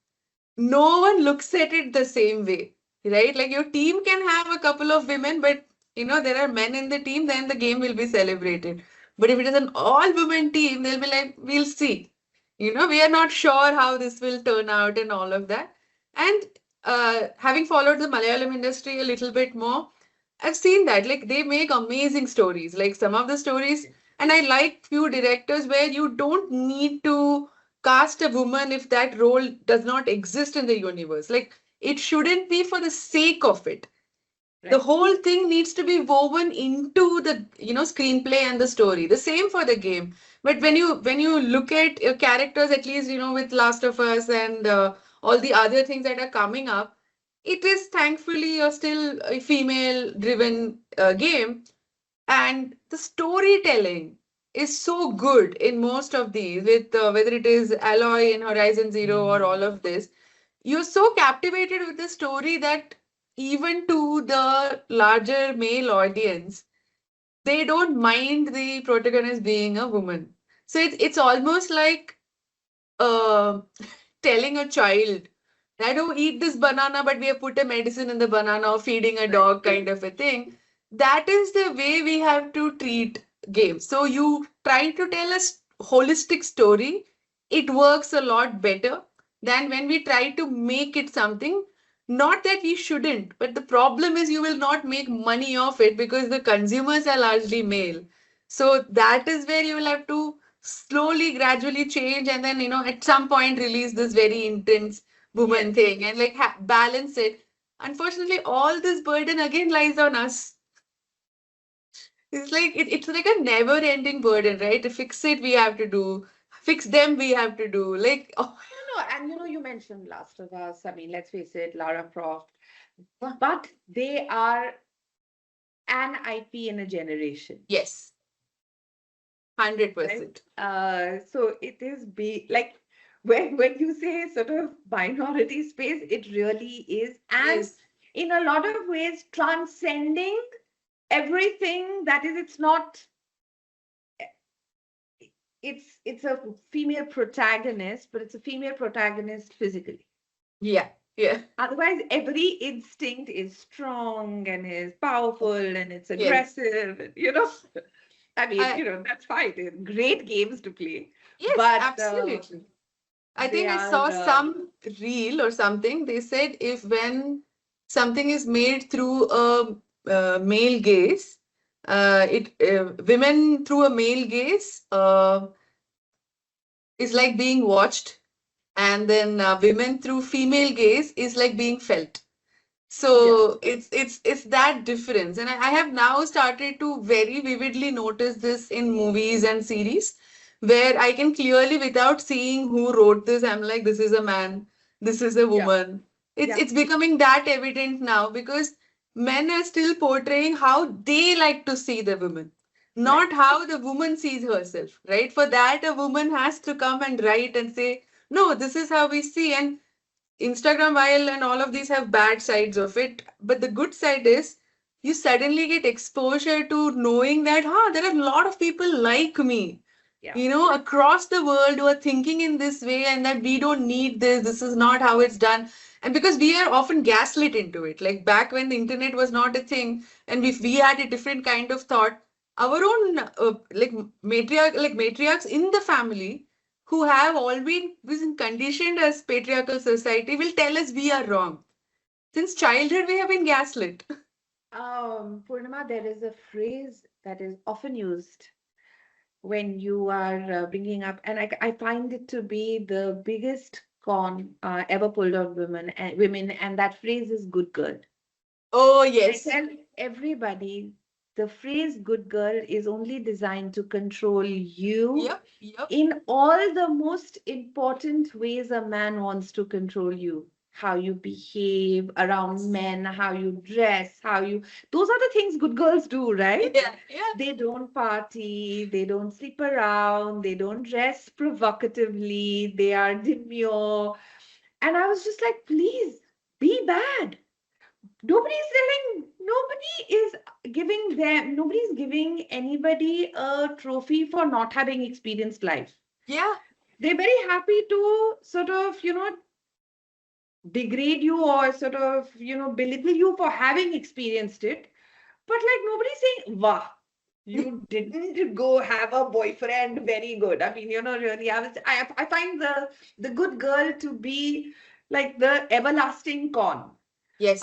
no one looks at it the same way, right? Like your team can have a couple of women, but there are men in the team, then the game will be celebrated. But if it is an all-women team, they'll be like, we'll see. We are not sure how this will turn out and all of that. And having followed the Malayalam industry a little bit more, I've seen that. Like they make amazing stories. Like some of the stories, and I like few directors where you don't need to cast a woman if that role does not exist in the universe. Like it shouldn't be for the sake of it. The Right. whole thing needs to be woven into the screenplay and the story. The same for the game. But when you look at characters, at least with Last of Us and all the other things that are coming up, it is thankfully still a female driven game, and the storytelling is so good in most of these, with whether it is Alloy in Horizon Zero or all of this. You're so captivated with the story that even to the larger male audience, they don't mind the protagonist being a woman. So it's almost like uh, telling a child, I don't eat this banana, but we have put a medicine in the banana, or feeding a dog kind of a thing. That is the way we have to treat games. So you try to tell a holistic story, it works a lot better than when we try to make it something Not that we shouldn't, but the problem is you will not make money off it because the consumers are largely male. So that is where you will have to slowly, gradually change, and then, at some point release this very intense woman Yes. thing and like balance it. Unfortunately, all this burden again lies on us. It's like it's like a never-ending burden, right? To fix it, we have to do. Fix them, we have to do. Like, oh, No, and you mentioned Last of Us. I mean, let's face it, Lara Croft, but they are an IP in a generation, yes, right? 100%. So it is be like when you say sort of minority space, it really is, and Yes. in a lot of ways transcending everything that is. It's not. It's a female protagonist, but it's a female protagonist physically. Yeah. Yeah. Otherwise, every instinct is strong and is powerful and it's Yes. aggressive. I mean, I that's fine. They're great games to play, yes, but absolutely. I they think I are. saw some reel or something. They said if when something is made through a male gaze, it women through a male gaze is like being watched, and then women through female gaze is like being felt. Yeah, So it's that difference, and I have now started to very vividly notice this in movies and series, where I can clearly, without seeing who wrote this, I'm like, this is a man, this is a yeah, woman. It's yeah, it's becoming that evident now because men are still portraying how they like to see the woman, right. not how the woman sees herself, right? For that, a woman has to come and write and say, no, this is how we see. And Instagram, while and all of these have bad sides of it, but the good side is you suddenly get exposure to knowing that, there are a lot of people like me, Yeah, across the world who are thinking in this way, and that we don't need this. This is not how it's done. And because we are often gaslit into it, like back when the internet was not a thing, and if we had a different kind of thought, our own matriarchs in the family who have all been conditioned as patriarchal society will tell us we are wrong. Since childhood, we have been gaslit. Purnima, there is a phrase that is often used when you are bringing up, and I find it to be the biggest con ever pulled on women, and that phrase is "good girl." Oh, I yes. tell everybody the phrase "good girl" is only designed to control you Yep, yep. in all the most important ways a man wants to control you. How you behave around men, how you dress, those are the things good girls do, right? Yeah, yeah. They don't party, they don't sleep around, they don't dress provocatively, they are demure. And I was just like, please be bad. Nobody's giving anybody a trophy for not having experienced life. Yeah. They're very happy to sort of, degrade you or sort of, belittle you for having experienced it. But like nobody's saying, wow, you didn't go have a boyfriend, very good. I mean, really, I find the good girl to be like the everlasting con. Yes.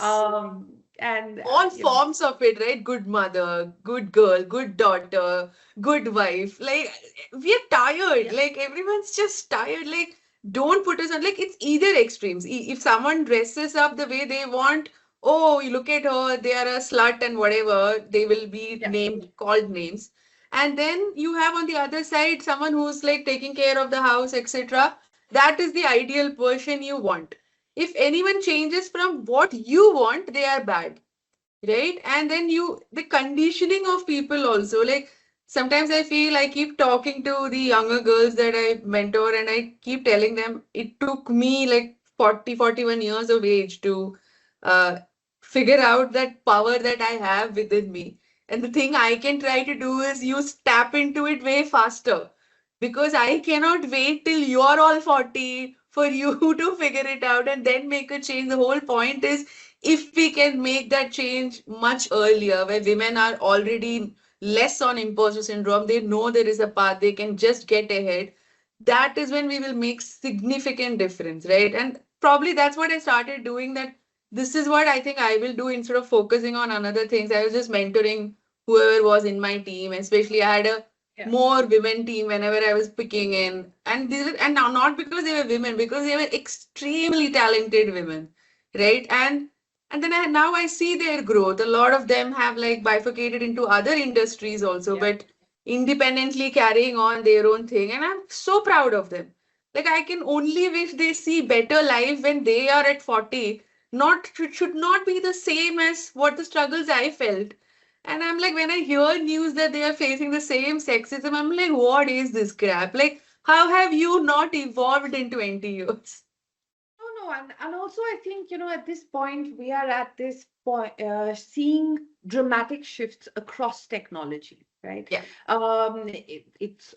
And All forms of it, right? Good mother, good girl, good daughter, good wife. Like, we are tired. yeah, Like, everyone's just tired. Like, don't put us on. Like, it's either extremes. If someone dresses up the way they want, oh, you look at her, they are a slut and whatever, they will be yeah, called names. And then you have on the other side someone who's like taking care of the house, etc. That is the ideal person you want. If anyone changes from what you want, they are bad, right? And then the conditioning of people also, like sometimes I feel I keep talking to the younger girls that I mentor, and I keep telling them it took me like 41 years of age to uh, figure out that power that I have within me. And the thing I can try to do is use tap into it way faster, because I cannot wait till you're all 40 for you to figure it out and then make a change. The whole point is, if we can make that change much earlier, where women are already less on imposter syndrome, they know there is a path, they can just get ahead. That is when we will make significant difference, right? And probably that's what I started doing, that this is what I think I will do instead of focusing on another things. I was just mentoring whoever was in my team, especially I had a Yeah. more women team whenever I was picking in. And and now not because they were women, because they were extremely talented women, right? And then now I see their growth. A lot of them have like bifurcated into other industries also, Yeah. but independently carrying on their own thing. And I'm so proud of them. Like I can only wish they see better life when they are at 40. Not should not be the same as what the struggles I felt. And I'm like, when I hear news that they are facing the same sexism, I'm like, what is this crap? Like, how have you not evolved in 20 years? No, no, and also I think, at this point, we are at this point seeing dramatic shifts across technology, right? Yeah. It's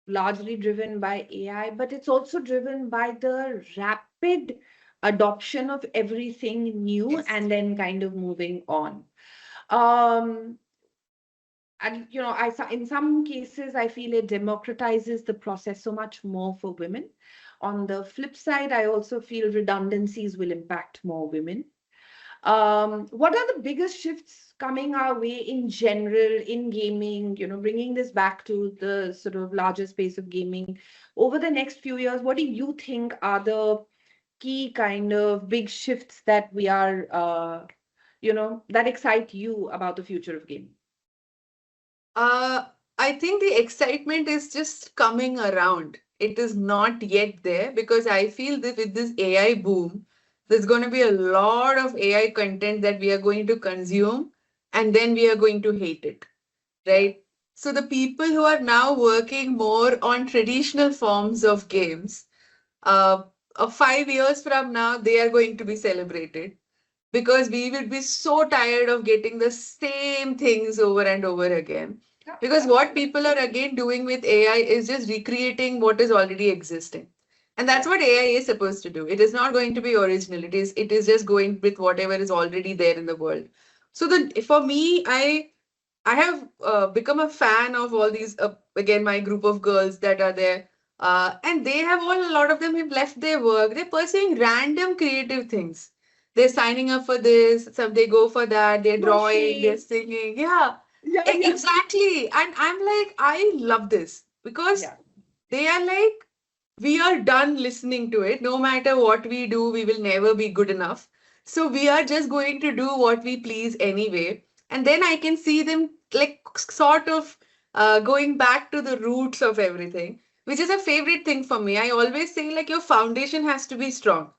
largely driven by AI, but it's also driven by the rapid adoption of everything new Yes. and then kind of moving on. Um, and in some cases, I feel it democratizes the process so much more for women. On the flip side, I also feel redundancies will impact more women. What are the biggest shifts coming our way in general in gaming? Bringing this back to the sort of larger space of gaming over the next few years, what do you think are the key kind of big shifts that we are, that excite you about the future of gaming? Uh, I think the excitement is just coming around. It is not yet there because I feel that with this AI boom, there's going to be a lot of AI content that we are going to consume and then we are going to hate it, Yeah. right? So the people who are now working more on traditional forms of games, uh, 5 years from now, they are going to be celebrated because we will be so tired of getting the same things over and over again. Yeah, Because what absolutely. people are again doing with AI is just recreating what is already existing. And that's Yeah. what AI is supposed to do. It is not going to be original. It is just going with whatever is already there in the world. So for me, I have become a fan of all these, again, my group of girls that are there. And they have a lot of them have left their work. They're pursuing random creative things. They're signing up for this, some they go for that, they're drawing, they're Crochet. singing. Yeah, Yeah, yeah. exactly. And I'm like, I love this because Yeah. they are like, we are done listening to it. No matter what we do, we will never be good enough. So we are just going to do what we please anyway. And then I can see them like sort of going back to the roots of everything, which is a favorite thing for me. I always say like your foundation has to be strong.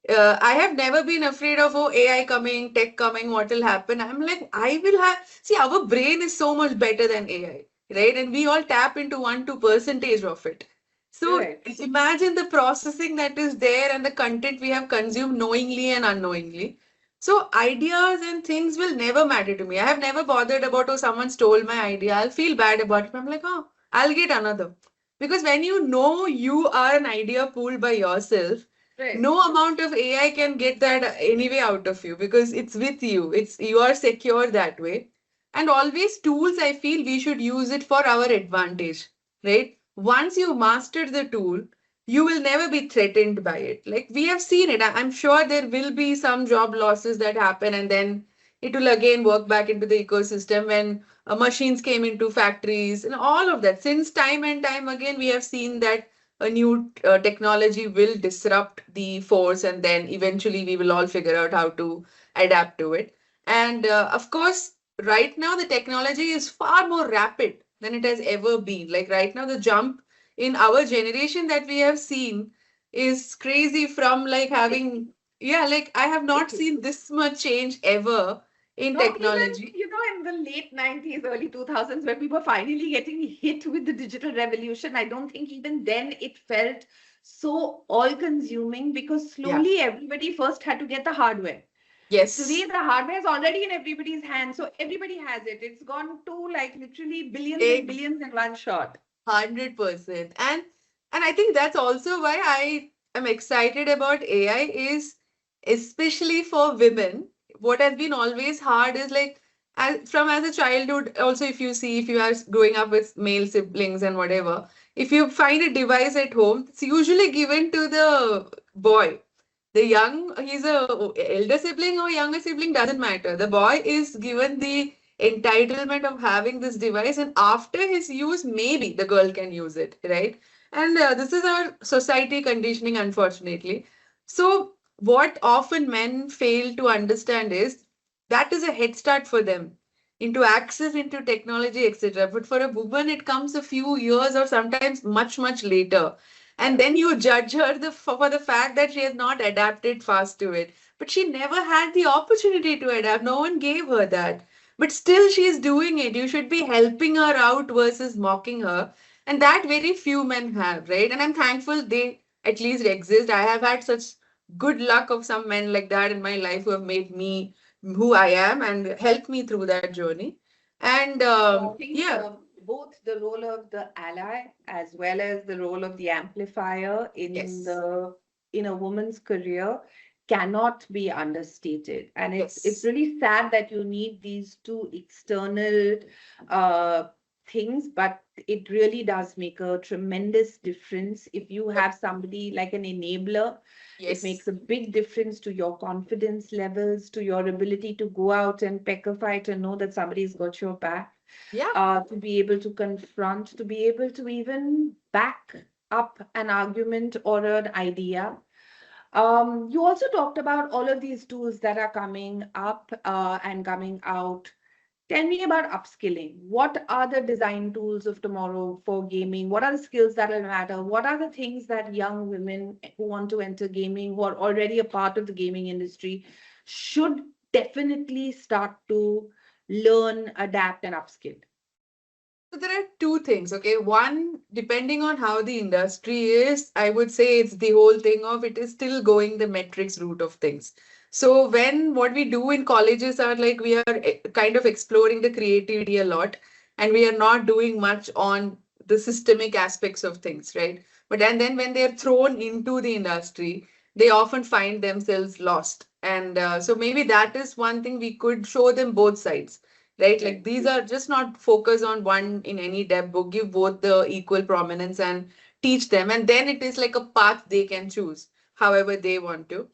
I have never been afraid of AI coming, tech coming, what will happen. I'm like, I will have. See, our brain is so much better than AI, right? And we all tap into 1-2% of it. So Right. imagine the processing that is there and the content we have consumed knowingly and unknowingly. So ideas and things will never matter to me. I have never bothered about, oh, someone stole my idea. I'll feel bad about it. I'm like, oh, I'll get another. Because when you know you are an idea pool by yourself, Right. no amount of AI can get that anyway out of you because it's with you. It's you are secure that way. And always tools, I feel we should use it for our advantage, right? Once you master the tool, you will never be threatened by it. Like we have seen it. I'm sure there will be some job losses that happen, and then it will again work back into the ecosystem when machines came into factories and all of that. Since time and time again, we have seen that a new technology will disrupt the force, and then eventually we will all figure out how to adapt to it. And of course, right now the technology is far more rapid than it has ever been. Like right now, the jump in our generation that we have seen is crazy from like having, yeah, like I have not It seen this much change ever in Not even, technology. in the late 90s, early 2000s, when we were finally getting hit with the digital revolution, I don't think even then it felt so all-consuming because Yeah. slowly everybody first had to get the hardware. Today, Yes. the hardware is already in everybody's hands, so everybody has it. It's gone to like literally billions and Exactly. billions in one shot. 100%. And I think that's also why I am excited about AI is especially for women. What has been always hard is like as a childhood, also if you see if you are growing up with male siblings and whatever, if you find a device at home, it's usually given to the boy. He's a elder sibling or younger sibling, doesn't matter. The boy is given the entitlement of having this device, and after his use, maybe the girl can use it, right? And this is our society conditioning, unfortunately. So, what often men fail to understand is that is a head start for them into access into technology, etc. But for a woman, it comes a few years or sometimes much, much later, and Yeah. then you judge her for the fact that she has not adapted fast to it. But she never had the opportunity to adapt. No one gave her that. But still, she is doing it. You should be helping her out versus mocking her. And that very few men have, right? And I'm thankful they at least exist. I have had such good luck of some men like that in my life who have made me who I am and helped me through that journey. And I think yeah, both the role of the ally as well as the role of the amplifier yes, in a woman's career cannot be understated. And it's yes, really sad that you need these two external uh, things, but it really does make a tremendous difference if you yep, have somebody like an enabler. It yes, makes a big difference to your confidence levels, to your ability to go out and pick a fight and know that somebody's got your back, yeah. to be able to confront, to be able to even back up an argument or an idea. You also talked about all of these tools that are coming up and coming out. Tell me about upskilling. What are the design tools of tomorrow for gaming? What are the skills that will matter? What are the things that young women who want to enter gaming, who are already a part of the gaming industry, should definitely start to learn, adapt, and upskill? So there are two things, okay? One, depending on how the industry is, I would say it's the whole thing of it is still going the metrics route of things. So when what we do in colleges are like we are kind of exploring the creativity a lot, and we are not doing much on the systemic aspects of things, right? But and then when they are thrown into the industry, they often find themselves lost. And so maybe that is one thing we could show them both sides, right? Like Right. these are just not focus on one in any depth book, give both the equal prominence and teach them. And then it is like a path they can choose however they want to.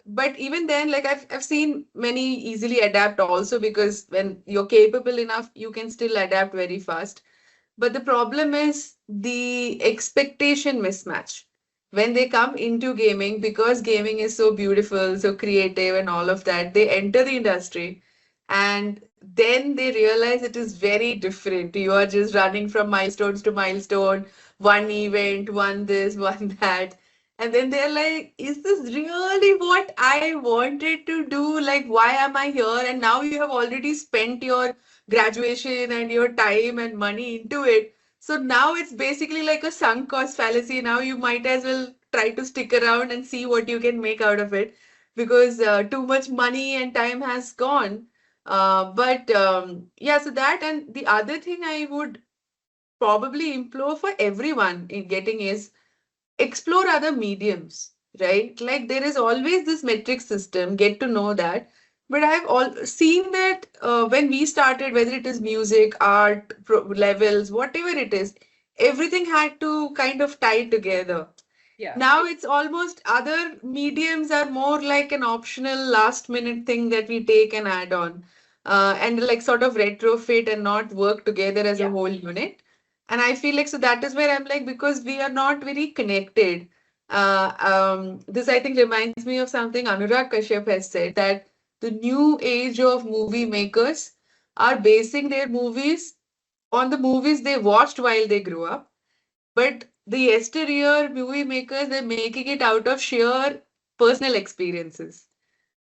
But even then, like I've seen many easily adapt also because when you're capable enough, you can still adapt very fast. But the problem is the expectation mismatch. When they come into gaming, because gaming is so beautiful, so creative, and all of that, they enter the industry and then they realize it is very different. You are just running from milestones to milestone, one event, one this, one that. And then they're like, is this really what I wanted to do? Like, why am I here? And now you have already spent your graduation and your time and money into it. So now it's basically like a sunk cost fallacy. Now you might as well try to stick around and see what you can make out of it because too much money and time has gone. But yeah, so that and the other thing I would probably implore for everyone in getting is explore other mediums, right? Like there is always this metric system, get to know that. But I've all seen that when we started, whether it is music, art, levels, whatever it is, everything had to kind of tie together. Yeah. Now it's almost other mediums are more like an optional last minute thing that we take and add on and like sort of retrofit and not work together as a Yeah. whole unit. And I feel like so that is where I'm like, because we are not very connected. This I think reminds me of something Anurag Kashyap has said that the new age of movie makers are basing their movies on the movies they watched while they grew up, but the yesteryear movie makers, they're making it out of sheer personal experiences.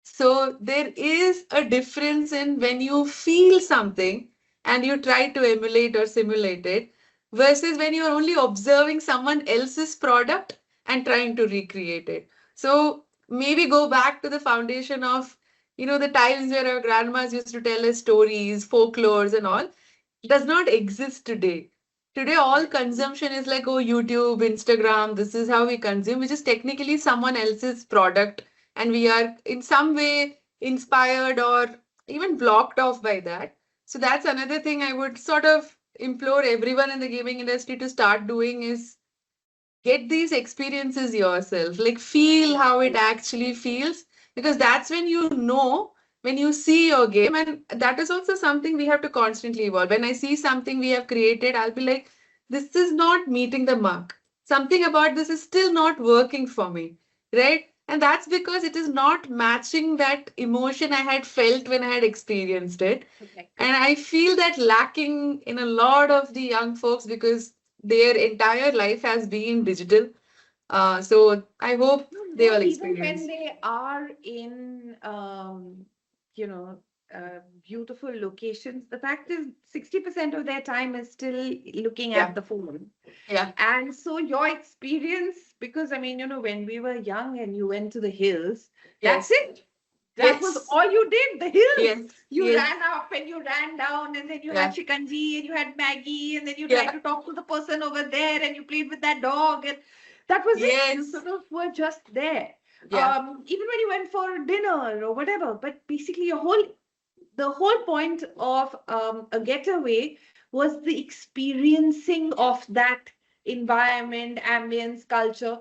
So there is a difference in when you feel something and you try to emulate or simulate it versus when you're only observing someone else's product and trying to recreate it. So maybe go back to the foundation of, the times where our grandmas used to tell us stories, folklores and all does not exist today. Today, all Right. consumption is like, oh, YouTube, Instagram, this is how we consume, which is technically someone else's product. And we are in some way inspired or even blocked off by that. So that's another thing I would sort of implore everyone in the gaming industry to start doing is get these experiences yourself, like feel how it actually feels, because that's when you know, when you see your game. And that is also something we have to constantly evolve. When I see something we have created, I'll be like, this is not meeting the mark. Something about this is still not working for me, right? And that's because it is not matching that emotion I had felt when I had experienced it. Correct. And I feel that lacking in a lot of the young folks because their entire life has been digital. So I hope they No, all even when experience. they are in, you know, beautiful locations, the fact is 60% of their time is still looking Yeah, at the phone. yeah, And so your experience, because I mean, when we were young and you went to the hills, that's yes, it. That was yes, all you did, the hills. yes, You yes, ran up and you ran down, and then you had yeah, shikanji and you had Maggie, and then you tried yeah, to talk to the person over there and you played with that dog, and that was it. You yes, sort of were just there. yeah, Even when you went for dinner or whatever, but basically the whole point of a getaway was the experiencing of that environment, ambience, culture.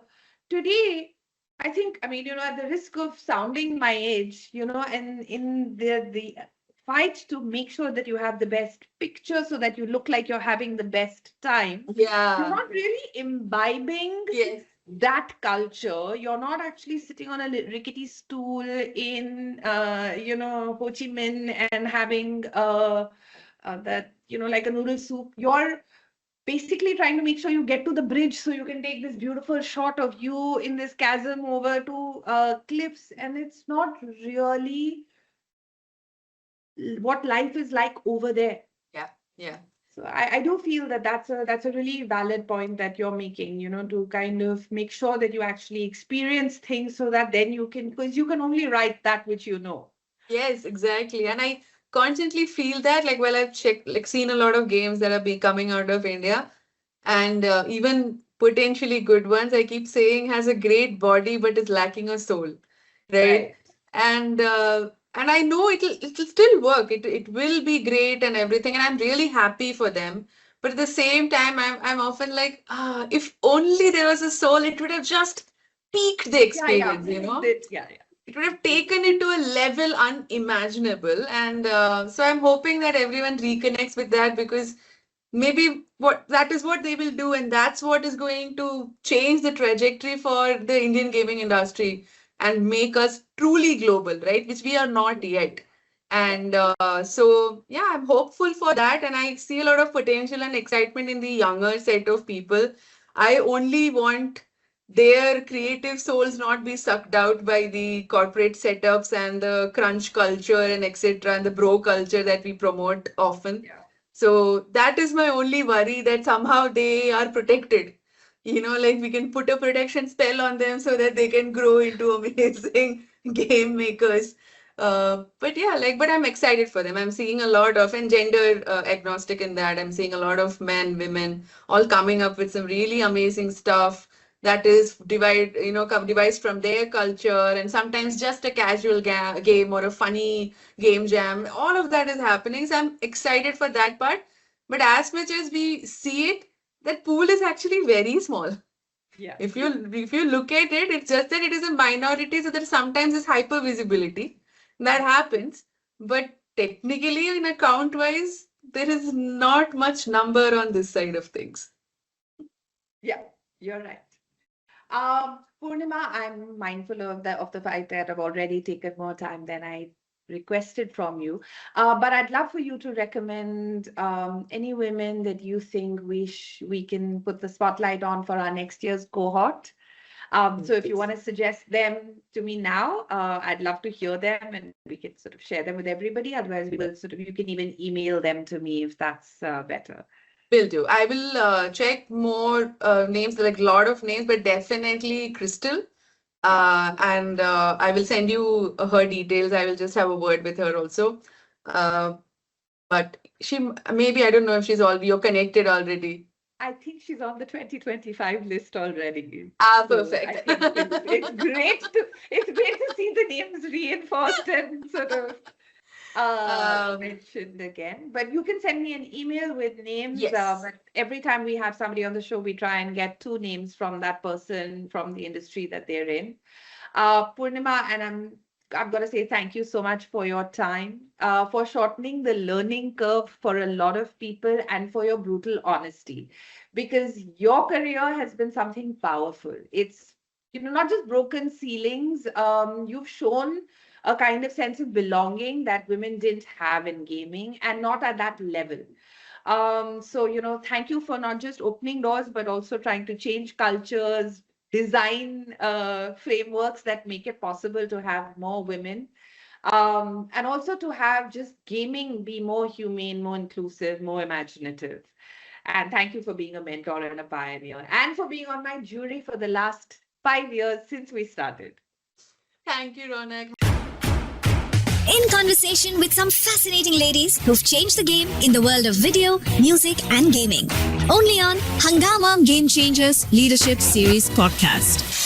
Today, I think, I mean, at the risk of sounding my age, and in the fight to make sure that you have the best picture so that you look like you're having the best time, you're yeah, not really imbibing yes, that culture. You're not actually sitting on a rickety stool in, Ho Chi Minh and having that, like a noodle soup. You're basically trying to make sure you get to the bridge so you can take this beautiful shot of you in this chasm over to cliffs. And it's not really what life is like over there. yeah, yeah. So I do feel that that's a really valid point that you're making, to kind of make sure that you actually experience things so that then you can, because you can only write that which you know. Yes, exactly. And I constantly feel that, like, well, I've checked, like, seen a lot of games that are be coming out of India, and even potentially good ones. I keep saying has a great body but is lacking a soul, right? Right. And I know it'll still work. It will be great and everything, and I'm really happy for them. But at the same time, I'm often like, if only there was a soul, it would have just peaked the Yeah, yeah. experience, you know? Yeah, yeah. It would have taken it to a level unimaginable. And so I'm hoping that everyone reconnects with that, because maybe what that is what they will do, and that's what is going to change the trajectory for the Indian gaming industry and make us truly global, right? Which we are not yet. Yeah. And so yeah, I'm hopeful for that, and I see a lot of potential and excitement in the younger set of people. I only want their creative souls not be sucked out by the corporate setups and the crunch culture and etc. and the bro culture that we promote often. Yeah. So that is my only worry, that somehow they are protected. Like we can put a protection spell on them so that they can grow into amazing game makers. But yeah, but I'm excited for them. I'm seeing a lot of, and gender agnostic in that, I'm seeing a lot of men, women, all coming up with some really amazing stuff that is devised from their culture, and sometimes just a casual game or a funny game jam. All of that is happening. So I'm excited for that part. But as much as we see it, that pool is actually very small. Yeah. If you look at it, it's just that it is a minority, so that sometimes it's hyper visibility. That happens. But technically, in account wise, there is not much number on this side of things. Yeah, you're right. Poornima, I'm mindful of the fact that I've already taken more time than I requested from you. But I'd love for you to recommend any women that you think we can put the spotlight on for our next year's cohort. So if you want to suggest them to me now, I'd love to hear them and we can sort of share them with everybody. Otherwise, we will you can even email them to me if that's better. Will do. I will check more names, like a lot of names, but definitely Crystal. And I will send you her details. I will just have a word with her also. Uh, but maybe, I don't know if you're connected already. I think she's on the 2025 list already. So I Perfect. think it's great to see the names reinforced and sort of mentioned again. But you can send me an email with names. Yes. But every time we have somebody on the show, we try and get 2 names from that person from the industry that they're in. Poornima, and I'm going to say thank you so much for your time, for shortening the learning curve for a lot of people, and for your brutal honesty, because your career has been something powerful. It's not just broken ceilings. You've shown a kind of sense of belonging that women didn't have in gaming, and not at that level. So, thank you for not just opening doors, but also trying to change cultures, design frameworks that make it possible to have more women, and also to have just gaming be more humane, more inclusive, more imaginative. And thank you for being a mentor and a pioneer, and for being on my jury for the last 5 years since we started. Thank you, Raunaq. In conversation with some fascinating ladies who've changed the game in the world of video, music, and gaming. Only on Hungama Game Changers Leadership Series podcast.